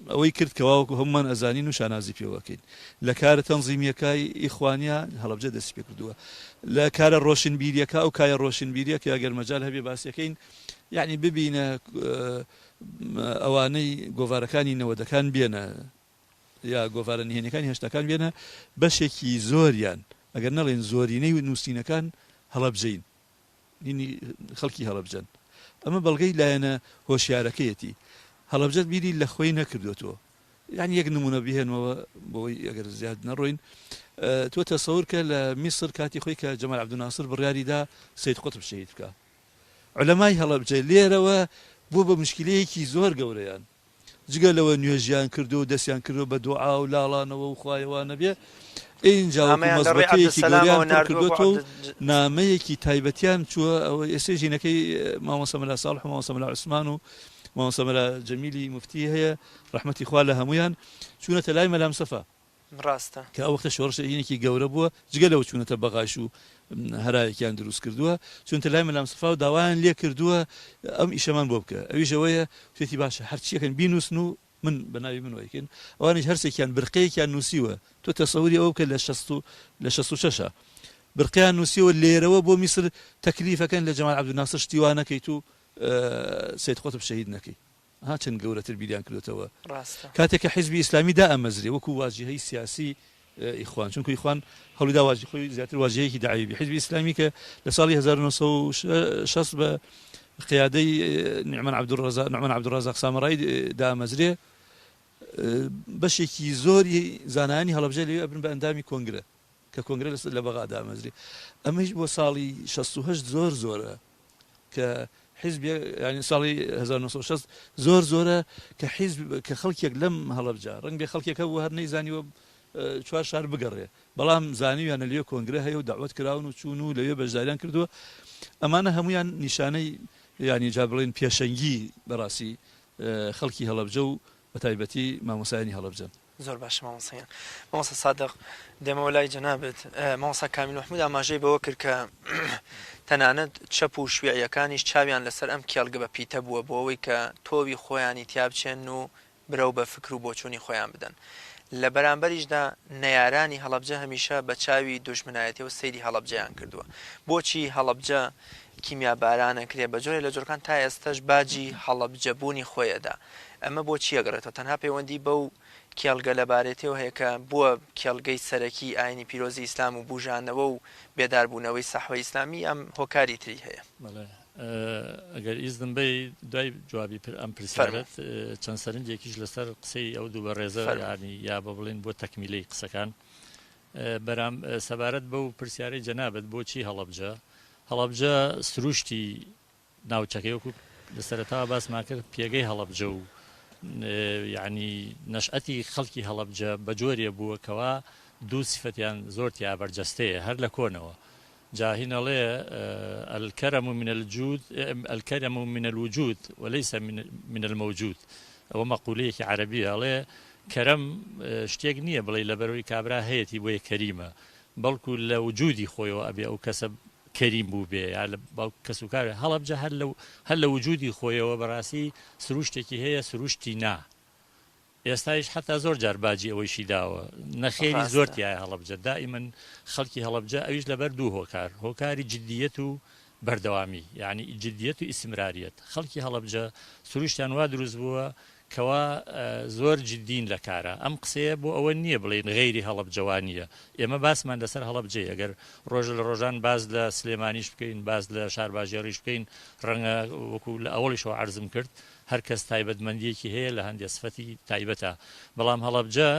ئەوەی کرد کەواوەکو هەمومان ئەزانین و شانازی پێوەکەین لە کارە تەنزیمیەکەی ئیخوانیا هەڵەبجە دەست پێ کردووە لە کارە ڕۆشنبیریەکە ئەو کایە ڕۆشنبیریە کە ئەگەر مەجال هەبێ باسیەکەین یعنی ببینە ئەوانەی گۆڤارەکانی نەوەدەکان بێنە یا گۆڤارە نهێنیەکانی هێشتەکان بێنە بەشێکی زۆریان ئەگەر نەڵێن زۆرینەی نووسینەکان هەڵەبجەین نینی خەڵکی هەڵەبجەن ئەمە بەڵگەی لایەنە هۆشیارەکەیەتی هەڵەبجەت بیری لە خۆی نەکردوێتەوە یعنی یەک نمونە بهێنمەوە بۆی ئەگەر زیاد نەڕۆین تۆ تەسەور کە لە میسر کاتی خۆی کە جەمال عەبدولناسر بڕیاریدا سەید قوتب شەهید بکە عولەمای هەڵەبجە لێرەوە بوو بە مشکلەیەکی زۆر گەورەیان جگە لەوە نوێژیان کردو و دەستیان کردو بە دوعا و لاڵانەوە و خوایەوانە بێ اینجا مەزبەتەیەکی گەوریان کردوێتەوە نامەیەکی تایبەتیان چووە ئەوە ئێستا ژینەکەی مامۆستا مەلا ساڵح و مامۆستا مەلا عوسمان و مامۆستا مەلا جەمیلی مفتی هەیە ڕەحمەتی خوا لە هەمویان چوونەتە لای مەلا مستەفا ڕاستە کە ئەو وەختە شۆڕشەینێکی گەورە بووە جگە لەوە چوونەتە بەغاش و هەرایەکیان دروست کردووە چونتە لای مەلا مستەفا و داوایان لێ کردووە ئەم ئیشەمان بۆ بکە ئەویش ئەوەیە توێتی باشە هەرچیەکەن بینووسن و من بەناوی من وەیکن ئەوانش هەرسێکیان برقەیەکیان نووسیوە تۆ تەسەوری ئەو بکە لە 66 برقیان نووسیەوە لێرەوە بۆ میسر تەکلیفەکەن لە جەمال عەبدولناسر شتیوان نەکەیت و سید قوتب شەهید نەکەی ها چەند گەورەتر بیریان کردوێتەوە کاتێک کە حیزبی ئیسلامی دائەمەزرێ وەکو واجهەی سیاسی ئیخوان چونکە ئیخوان هەوڵیدا واجهی خۆی زیاتر واجهەیەکی داعیبی حیزبی ئیسلامی کە لە ساڵی 1960 بە قیادەی نعمان عەبدوڕەزاق سامرایی دائەمەزرێ بەشێکی زۆری زانایانی هەڵەبجە لەوێ ئەبرن بە ئەندامی کۆنگرە کە کۆنگرە لە بەغا دامەزرێ ئەمەش بۆ ساڵی 68 زۆرە کە حیزب ینی ساڵی 1960 زۆرە کە حیزب کە خەڵکێک لەم هەڵەبجە ڕەنگ بێ خەڵکێکە بۆ هەر نەیزانیوە 4 شار بگەڕێ بەڵام زانیویانە لێ کۆنگرە هەیە و داوت کراون و چوون و لەوێ بەشداریان کردووە ئەمانە هەمویان نیشانەی ینی جا بڵێن پێشەنگی بەڕاستی خەڵکی هەڵەبجە و بە تایبەتی مامۆسایانی هەڵەبجەن زۆر باش مامۆسایان مامۆستا سادق دێمەوە لای جەنابێت مامۆستا کامیل محمود ئاماژەی بەوە کرد کە تەنانەت چەپ و شوێعیەکانیش چاویان لەسەر ئەم کێڵگە بە پیتە بووە بۆ ئەوەی کە تۆوی خۆیانی تیا بچێن و برەو بە فکر و بۆچوونی خۆیان بدەن لە بەرامبەریشدا نەیارانی هەڵەبجە هەمیشە بە چاوی دوژمنایەتیەوە سەیری هەڵەبجەیان کردووە بۆچی هەڵەبجە کیمیا بارانە کرێ بە جۆرێک لە جۆرەکان تا ئێستش باجی هەڵەبجەبوونی خۆیەدا ئەمە بۆچی ئەگەڕێتەوە تەنها پەیوەندی بەو کێڵگە لەبارەتەوە هەیە کە بووە کێڵگەی سەرەکی ئاینی پیرۆزی ئیسلام و بوژانەوە و بێداربوونەوەی سەحوەی ئیسلامی ئەم هۆکاری تری هەیە ئەگەر ئیزدم بێ دوای جوابی ئەم پرسیارەت چەند سەرنجێکیش لەسەر قسەی ئەو دوو بەڕێزە ینی یا بە بڵێن بۆ تەکمیلەی قسەکان بەرام سەبارەت بەو پرسیارەی جەنابەت بۆچی هەڵەبجە سروشتی ناوچەکەی وەکو لە سەرەتاوە باسمان کرد پێگەی هەڵەبجە و یعنی نەشئەتی خەڵکی هەڵەبجە بە جۆرێ بووە کەوا دوو سیفەتیان زۆرتیا بەرجەستەیە هەر لە کۆنەوە جاهینەڵێ الكرم من الوجود وليس من الموجود ئەوە مەقولەیەکی عەرەبیە ئەڵێ کەرەم شتێک نییە بڵێ لەبەرەوەی کابرا هەیەی بۆیە کەریمە بەڵکو لە وجودی خۆیەوە ئەبێ ئەو کەسە کەریم بوو بێ یا کەس و کار هەڵەبجە هەر لە وجودی خۆیەوە بەڕاستی سروشتێکی هەیە سروشتی نا ئێستایش حتا زۆر جار باجی ئەوەیشی داوە نەخێری زۆرتیایە هەڵەبجە دائیمەن خەڵکی هەڵەبجە ئەویش لەبەر دوو هۆکاری جدیەت و بەردەوامی یعنی جدیەت و ئیسمراریەت خەڵکی هەڵەبجە سروشتیان وا دروست بووە کەوا زۆر جددین لە کارە ئەم قسەیە بۆ ئەوە نییە بڵێن غەیری هەڵەبجەوانیە ئێمە باسمان لەسەر هەڵەبجێ ئەگەر ڕۆژە لە ڕۆژان باز لە سلێمانیش بکەین باز لە شارباژێڕیش بکەین ڕەنگە وەکو لە ئەوڵیشەوە عەرزم کرد هەر کەس تایبەتمەندیەکی هەیە لە هەندێک سفەتی تایبەتە بەڵام هەڵەبجە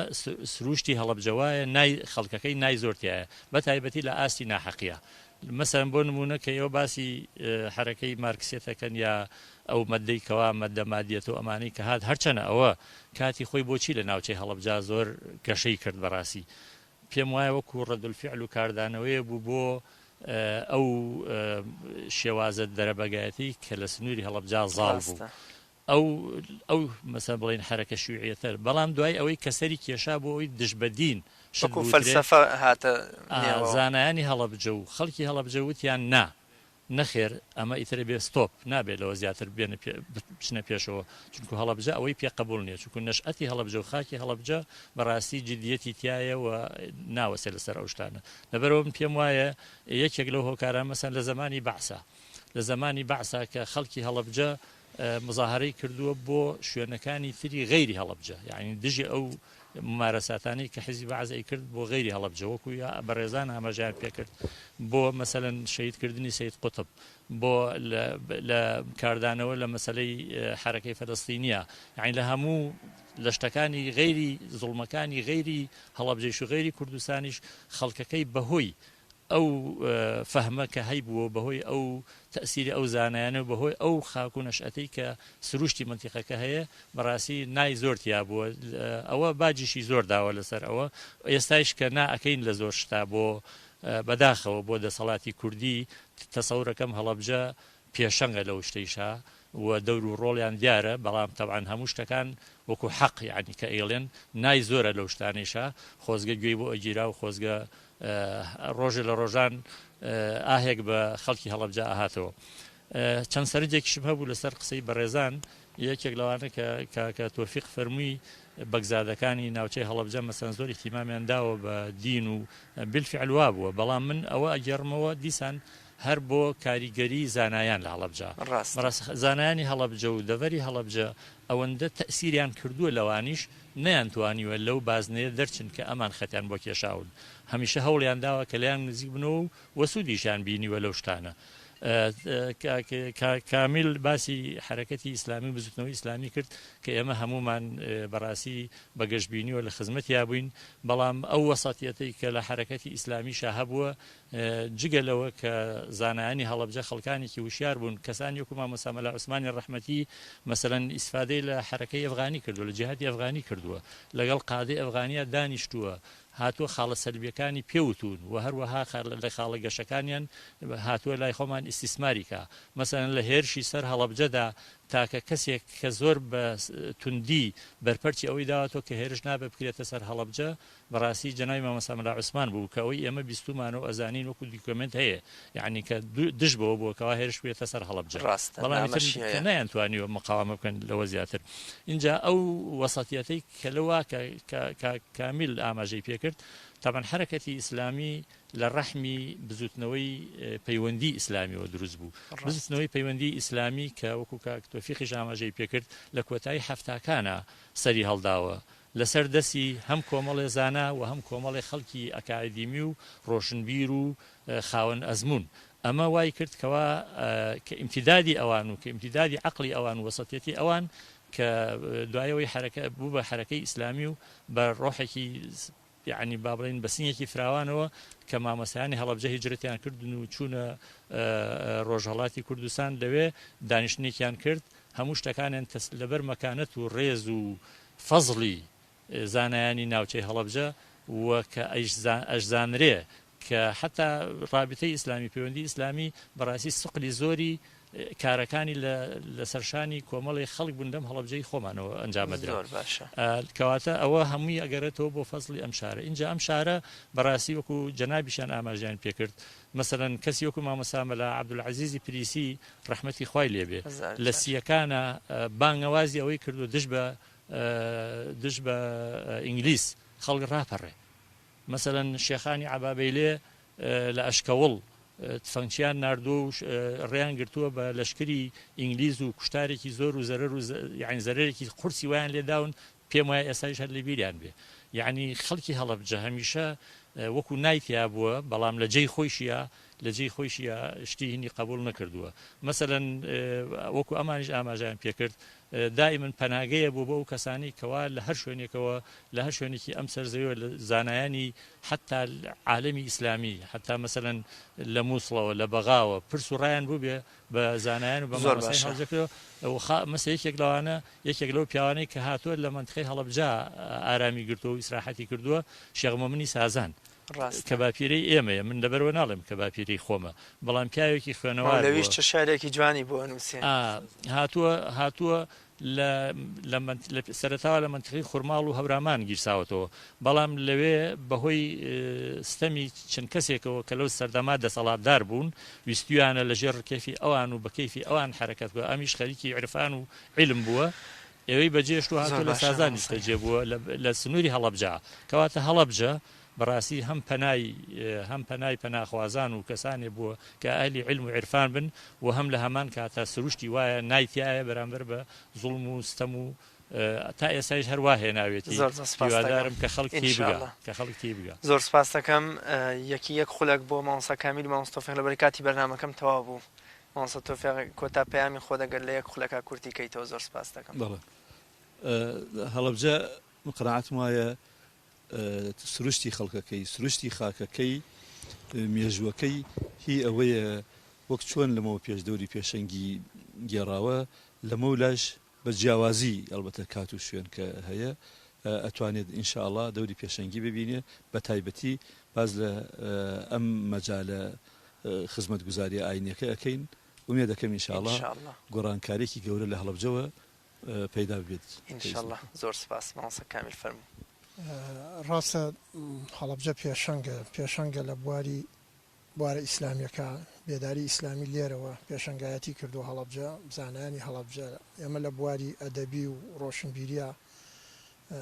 سروشتی هەڵەبجەوایە نای خەڵکەکەی نای زۆرتیایە بە تایبەتی لە ئاستی ناحەقیە مەسەن بۆ نمونە کە ئێوە باسی حرەکەی مارکسیەتەکەن یا ئەو مەدەی کەوا مەدە مادیەت و ئەمانەی کە هات هەرچەنە ئەوە کاتی خۆی بۆچی لە ناوچەی هەڵەبجا زۆر گەشەی کرد بەڕاستی پێم وایە وەکو ڕەدولفیعل و کاردانەوەیە بوو بۆ ئەو شێوازە دەرەبەگایەتی کە لە سنووری هەڵەبجا زاڵ بوو ئەو مەسەن بڵێن حرەکە شیوعیەتەر بەڵام دوای ئەوەی کەسەری کێشا بۆ ئەوی دژبەدین فەلسەفە هاتە زانایانی هەڵەبجە و خەڵکی هەڵەبجە وتیان نا نەخێر ئەمە ئیترە بێ ستۆپ نابێت لەوە زیاتر بچنە پێشەوە چونکو هەڵەبجە ئەوەی پێ قبول نییە چونکو نەشئەتی هەڵەبجە و خاکی هەڵەبجە بەڕاستی جدیەتی تایە و ناوەسێ لەسەر ئەو شتانە لەبەرەوە من پێم وایە یەکێک لەو هۆکارە مەسەن لە زمانی بەعسا کە خەڵکی هەڵەبجە مزاهرەی کردووە بۆ شوێنەکانی تری غەیری هەڵەبجە یعنی دژی ئەو ممارەساتانی کە حیزبی بەعزەی کرد بۆ غەیری هەڵەبجە وەکو یا بەڕێزان ئاماژیان پێکرد بۆ مەسەلەن شەهیدکردنی سەید قوتب بۆ لە کاردانەوە لە مەسەلەی حرەکەی فەلەستینیە یعنی لە هەموو لە شتەکانی غەیری زوڵمەکانی غەیری هەڵەبجەیش و غەیری کوردستانیش خەڵکەکەی بەهۆی ئەو فەهمە کە هەیبووە بەهۆی ئەو تەسیری ئەو زانایانە بەهۆی ئەو خاک و نەشئەتەی کە سروشتی منتیقەکە هەیە بەڕاستی نای زۆرتیا بووە ئەوە باجیشی زۆر داوە لەسەر ئەوە ئێستایش کە نائەکەین لە زۆر شتا بۆ بەداخەوە بۆ دەسەڵاتی کوردی تەسەورەکەم هەڵەبجە پێشەنگە لەو شتەیشا و دەور و ڕۆڵیان دیارە بەڵام تەبعاً هەموو شتەکان وەکو حەق یعنی کە ئێڵێن نای زۆرە لەو شتانێشا خۆزگە گوێی بۆ ئەگیرا و خۆزگە ڕۆژێ لە ڕۆژان ئاهێک بە خەڵکی هەڵەبجە ئاهاتەوە چەند سەرنجێکیشم هەبوو لەسەر قسەی بەڕێزان یەکێک لەوانە کە تۆفیق فەرمووی بەگزادەکانی ناوچەی هەڵەبجە مەسەن زۆر احتیمامیان داوە بە دین و بالفعل وا بووە بەڵام من ئەوە ئەگەڕمەوە دیسان هەر بۆ کاریگەری زانایان لە هەڵەبجە زانایانی هەڵەبجە و دەڤەری هەڵەبجە ئەوەندە تەسیریان کردووە لەوانیش نەیانتوانیوە لەو بازنەیە دەرچن کە ئەمان خەتیان بۆ کێشاون هەمیشە هەوڵیان داوە کە لەیان نزیک بنەوە و وەسوودیشان بینیوە لەو شتانە کامیل باسی حرەکەتی ئیسلامی بزوتنەوەی ئیسلامی کرد کە ئێمە هەمومان بەڕاستی بەگەشتبینیوە لە خزمەتیا بووین بەڵام ئەو وەسەتیەتەی کە لە حرەکەتی ئیسلامی هەبووە جگەلەوە کە زانایانی هەڵەبجە خەڵکانێکی وشیار بوون کەسانی وەکو مامۆستا مەلا عوسمانی ڕەحمەتی مەسەلەن ئیسفادەی لە حرەکەی ئەفغانی کردووە لە جیهادی ئەفغانی کردووە لەگەڵ قادەی ئەفغانیا دانیشتووە هاتووە خاڵە سەلبیەکانی پێوتون و هەروەها لە خاڵە گەشەکانیان هاتووە لای خۆمان ئیسیسماریکە مەسەلەن لە هێرشی سەر هەڵەبجەدا تاکە کەسێک کە زۆر بە توندی بەرپەرچی ئەوەی داوەتەوە کە هێرش نابێ بکرێتە سەر هەڵەبجە بەڕاستی جەنابی مامۆستا مەلا عوسمان بوو کە ئەوەی ئێمە بیستومانەوە ئەزانین وەکو دیکۆمنت هەیە یعنی کە دژ بەوە بووەکەوە هێرش بێتە سەر هەڵەبجە بەڵام نەیانتوانیوە مقاومە بکەن لەوە زیاتر اینجا ئەو وەسەتیەتەی کە لەوە کامیل ئاماژەی پێکرد طبعا حرەکەتی ئیسلامی لە ڕەحمی بزوتنەوەی پەیوەندی ئیسلامیەوە دروست بوو بزوتنەوەی پەیوەندی ئیسلامی کە وەکو تۆفیقیش ئاماژەی پێکرد لە کۆتایی هەفتاکانە سەری هەڵداوە لەسەر دەستی هەم کۆمەڵێ زانا و هەم کۆمەڵی خەڵکی ئەکادیمی و ڕۆشنبیر و خاوەن ئەزمون ئەمە وای کرد کەوا کە ئیمتیدادی ئەوان و کە ئیمتیدادی عەقڵی ئەوان و وەسەتیەتی ئەوان کە دوایەوەی حرەکە بوو بە حرەکەی ئیسلامی و بە ڕۆحێکی یعنی با بڵێن بەسینێکی فراوانەوە کە مامۆستایانی هەڵەبجە هیجرەتیان کردن و چوونە ڕۆژهەڵاتی کوردستان لەوێ دانیشتنێکیان کرد هەموو شتەکانیان لەبەر مەکانەت و ڕێز و فەزڵی زانایانی ناوچەی هەڵەبجە و کە ئەشزانرێ کە حتا ڕابطەی ئیسلامی پەیوەندی ئیسلامی بەڕاستی سوقلی زۆری کارەکانی لە سەرشانی کۆمەڵی خەڵک بوون لەم هەڵەبجەی خۆمانەوە ئەنجامەدرا کەواتە ئەوە هەمووی ئەگەرێتەوە بۆ فەزڵی ئەم شارە اینجا ئەم شارە بەڕاستی وەکو جەنابیشان ئاماژیان پێکرد مەسەلەن کەسی وەکو مامۆستا مەلا عەبدولعەزیزی پریسی ڕەحمەتی خوای لێبێ لە سیەکانە بانگەوازی ئەوەی کردو دژ بە ئینگلیس خەڵک ڕاپەڕێ مەسەلەن شێخانی عەبابەیلێ لە ئەشکەوڵ تفەنگچیان ناردووە و ڕێیان گرتووە بە لەشکری ئینگلیز و کوشتارێکی زۆر و زەرەر و یعنی زەرەرێکی قورسی وایان لێداون پێم وایە ئێستاش هەر لە بیریان بێ یعنی خەڵکی هەڵەبجە هەمیشە وەکو نایتیا بووە بەڵام لە جێی خۆیشیە شتی هینی قبول نەکردووە مەسەلەن وەکو ئەمانیش ئاماژیان پێکرد دائما پەناگەیە بوو بۆ ئەو کەسانی کەوا لە هەر شوێنێکەوە لە هەر شوێنێکی ئەم سەرزەویە لە زانایانی حتا عالەمی ئیسلامی حتا مەسەلەن لە مووسڵەوە لە بەغاوە پرس و ڕایان بوو بێ بە زانایان و بە مامۆستای هەڵبجەکەوە مەسە یەکێک لەوانە یەکێک لەو پیاوانەی کە هاتووە لە مەنتقەی هەڵەبجە ئارامی گرتووە و ئیسراحەتی کردووە شێخ مەمنی سازان کە باپیرەی ئێمەیە من لەبەرەوە ناڵێم کە باپیرەی خۆمە بەڵام پیاوێکی خوێنەوار لەویش چه شارێکی جوانی بۆ نووسێن هاتووە سەرەتاوە لە منتقەی خورماڵ و هەورامان گیرساوەتەوە بەڵام لەوێ بەهۆی ستەمی چەند کەسێکەوە کە لەو سەردەما دەسەڵاتدار بوون ویستیانە لەژێر کەفی ئەوان و بە کەیفی ئەوان حرەکەت بووە ئەمیش خەریکی عرفان و علم بووە ئێوەی بەجێشت و هاتووە لە سازانی ستەجێ بووە لە سنووری هەڵەبجە کەواتە هەڵەبجە بەڕاستی هەم پەنای پەناخوازان و کەسانێ بووە کە ئاهلی علم و عرفان بن و هەم لە هەمان کاتە سروشتی وایە نایتیایە بەرامبەر بە زوڵم و ستەم و تا ئێستاش هەروە هێناوێتی هیوادارم کە خەڵکی بگە زۆر سپاس دەکەم یەک خولەک بۆ مامۆستا کامیل مامۆستا تۆفیق لەبەر کاتی بەرنامەکەم تەواو بوو مامۆستا تۆفیق کۆتا پەیامی خۆ دەگەر لە یەک خولەکە کورتی کەیتەوە زۆر سپاس دەکەم هەڵەبجە قەناعەتم وایە سروشتی خەڵکەکەی سروشتی خاکەکەی مێژوەکەی هی ئەوەیە وەک چۆن لەمەوە پێشدەوری پێشەنگی گێڕاوە لەمە لاش بە جیاوازی ئەلبەتە کات و شوێن کە هەیە ئەتوانێت ئینشاءڵڵا دەوری پێشەنگی ببینێ بە تایبەتی باز لە ئەم مەجالە خزمەت گوزاری ئاینەکە ئەەکەین ومێ دەکەم ئینشاءڵڵا گۆڕانکارێکی گەورە لە هەڵەبجەوە پەیدا بێت ئینشاءڵڵا زۆر سپاس مامۆستا کامیل فەرموو ڕاستە هەڵەبجە پێشەنگە لە بواری بوارە ئیسلامیەکە بێداری ئیسلامی لێرەوە پێشنگایەتی کردو هەڵەبجە زانایانی هەڵەبجە ئێمە لە بواری ئەدەبی و ڕۆشنبیریە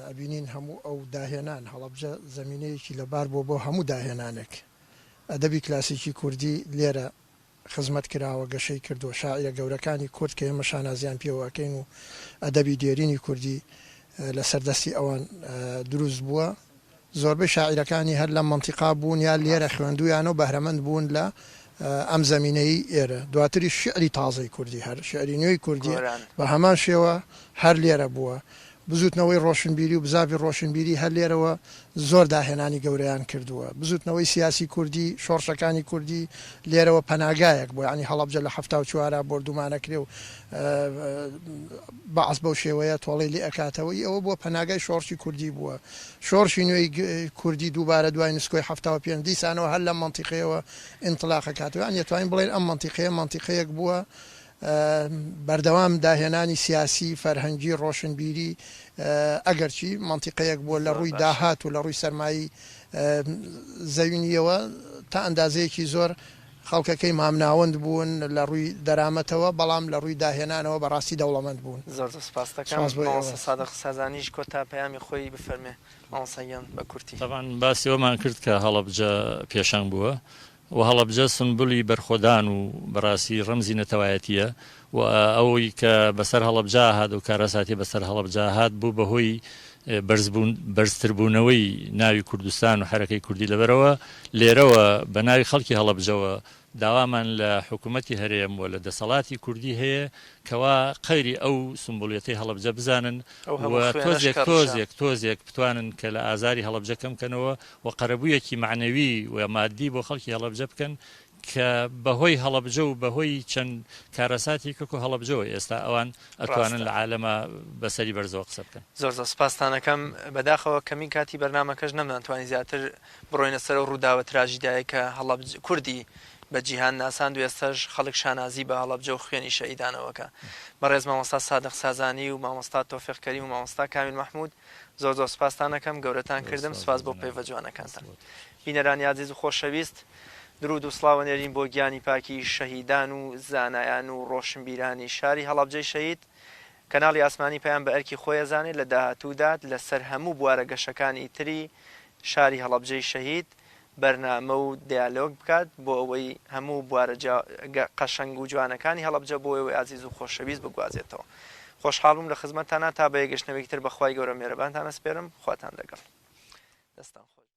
ئەبینین هەموو ئەو داهێنان هەڵەبجە زمینەیەکی لەبار بۆ هەموو داهێنانێک ئەدەبی کلاسیکی کوردی لێرە خزمەت کراوە گەشەی کردو شاعرە گەورەکانی کورد کە ئێمە شانازیان پێوەکەین و ئەدەبی دێرینی کوردی لە سەردەستی ئەوان دروست بووە زۆربەی شاعیرەکانی هەر لە منتیقا بوون یا لێرە خوێندویان و بەهرەمەند بوون لە ئەم زمینەی ئێرە دواتری شعری تازەی کوردی هەر شعری نوێی کوردی بە هەمان شێوە هەر لێرە بووە بزوتنەوەی ڕۆشنبیری و بزاوی ڕۆشنبیری هەر لێرەوە زۆر داهێنانی گەورەیان کردووە بزوتنەوەی سیاسی کوردی شۆڕشەکانی کوردی لێرەوە پەناگایەک بۆ ینی هەڵەبجە لە 74 بردومانەکرێ و بەعس بەو شێوەیە تۆڵی لێ ئەکاتەوەی ئەوە بۆ پەناگای شۆڕشی کوردی بووە شۆڕشی نوێی کوردی دووبارە دوای نسکۆی 75 دیسانەوە هەر لە منتیقەیەوە ئینطلاق کاتەوە یان دەتوانین بڵێن ئەم منتیقەیەک بووە بەردەوام داهێنانی سیاسی فەرهەنگی ڕۆشنبیری ئەگەرچی منتیقەیەک بووە لە ڕووی داهات و لە ڕووی سەرمایی زەوینیەوە تا ئەندازەیەکی زۆر خەڵکەکەی مامناوەند بوون لە ڕووی دەرامەتەوە بەڵام لە ڕووی داهێنانەوە بەڕاستی دەوڵەمەند بوون زۆر سپاس دەکەم سادق سازانیش کۆتا پەیامی خۆی بفەرمێ ماوەسەیان بە کورتی طبعا باسیەوەمان کرد کە هەڵەبجە پێشەنگ بووە و هەڵەبجە سمبولی بەرخۆدان و بەڕاستی ڕەمزی نەتەوایەتیە و ئەوەی کە بەسەر هەڵەبجا هات و کارەساتی بەسەر هەڵەبجا هات بوو بەهۆی بەرزتربوونەوەی ناوی کوردستان و حرەکەی کوردی لەبەرەوە لێرەوە بە ناوی خەڵکی هەڵەبجەوە داوامان لە حکوومەتی هەرێم و لە دەسەڵاتی کوردی هەیە کەوا قەیری ئەو سمبولیەتی هەڵەبجە بزانن و تۆزێک بتوانن کە لە ئازاری هەڵەبجە کەم بکەنەوە و قەرەبوویەکی معنەوی و مادی بۆ خەڵکی هەڵەبجە بکەن کە بەهۆی هەڵەبجە و بەهۆی چەند کارەساتی کەک و هەڵەبجەوە ئێستا ئەوان ئەتوانن لە عالەمە بەسەری بەرزەوە قسە بکەن زۆر سپاسانەکەم بەداخەوە کەمی کاتی بەرنامەکەش نەمانتوانی زیاتر بڕۆینە سەر ڕووداوە تراژیدایە کە هەڵەبجە کوردی بە جیهان ناساند و ئێستاش خەڵک شانازی بە هەڵەبجە و خوێنی شەهیدانەوەکە بەڕێز مامۆستا سادق سازانی و مامۆستا تۆفیق کەریم و مامۆستا کامیل مەحموود زۆر سپاسانەکەم گەورەتان کردم سپاس بۆ پێیوە جوانەکانتان بینەرانی عەزیز و خۆشەویست درود و سڵاو نێرین بۆ گیانی پاکی شەهیدان و زانایان و ڕۆشنبیرانی شاری هەڵەبجەی شەهید کەناڵی ئاسمانی پەیام بە ئەرکی خۆی ئەزانێت لە داهاتوودات لەسەر هەموو بوارە گەشەکانی تری شاری هەڵەبجەی شەهید بەرنامە و دیالۆگ بکات بۆ ئەوەی هەموو بوارە قەشەنگ و جوانەکانی هەڵەبجە بۆ ئەوەی عەزیز و خۆشەویست بگوازێتەوە خۆشحاڵم لە خزمەتتانە تا بە یەگەشتنەوەی تر بەخوای گەورە مێرەبانتان ئەسپێرم خواتان لەگەڵ دەستان خۆش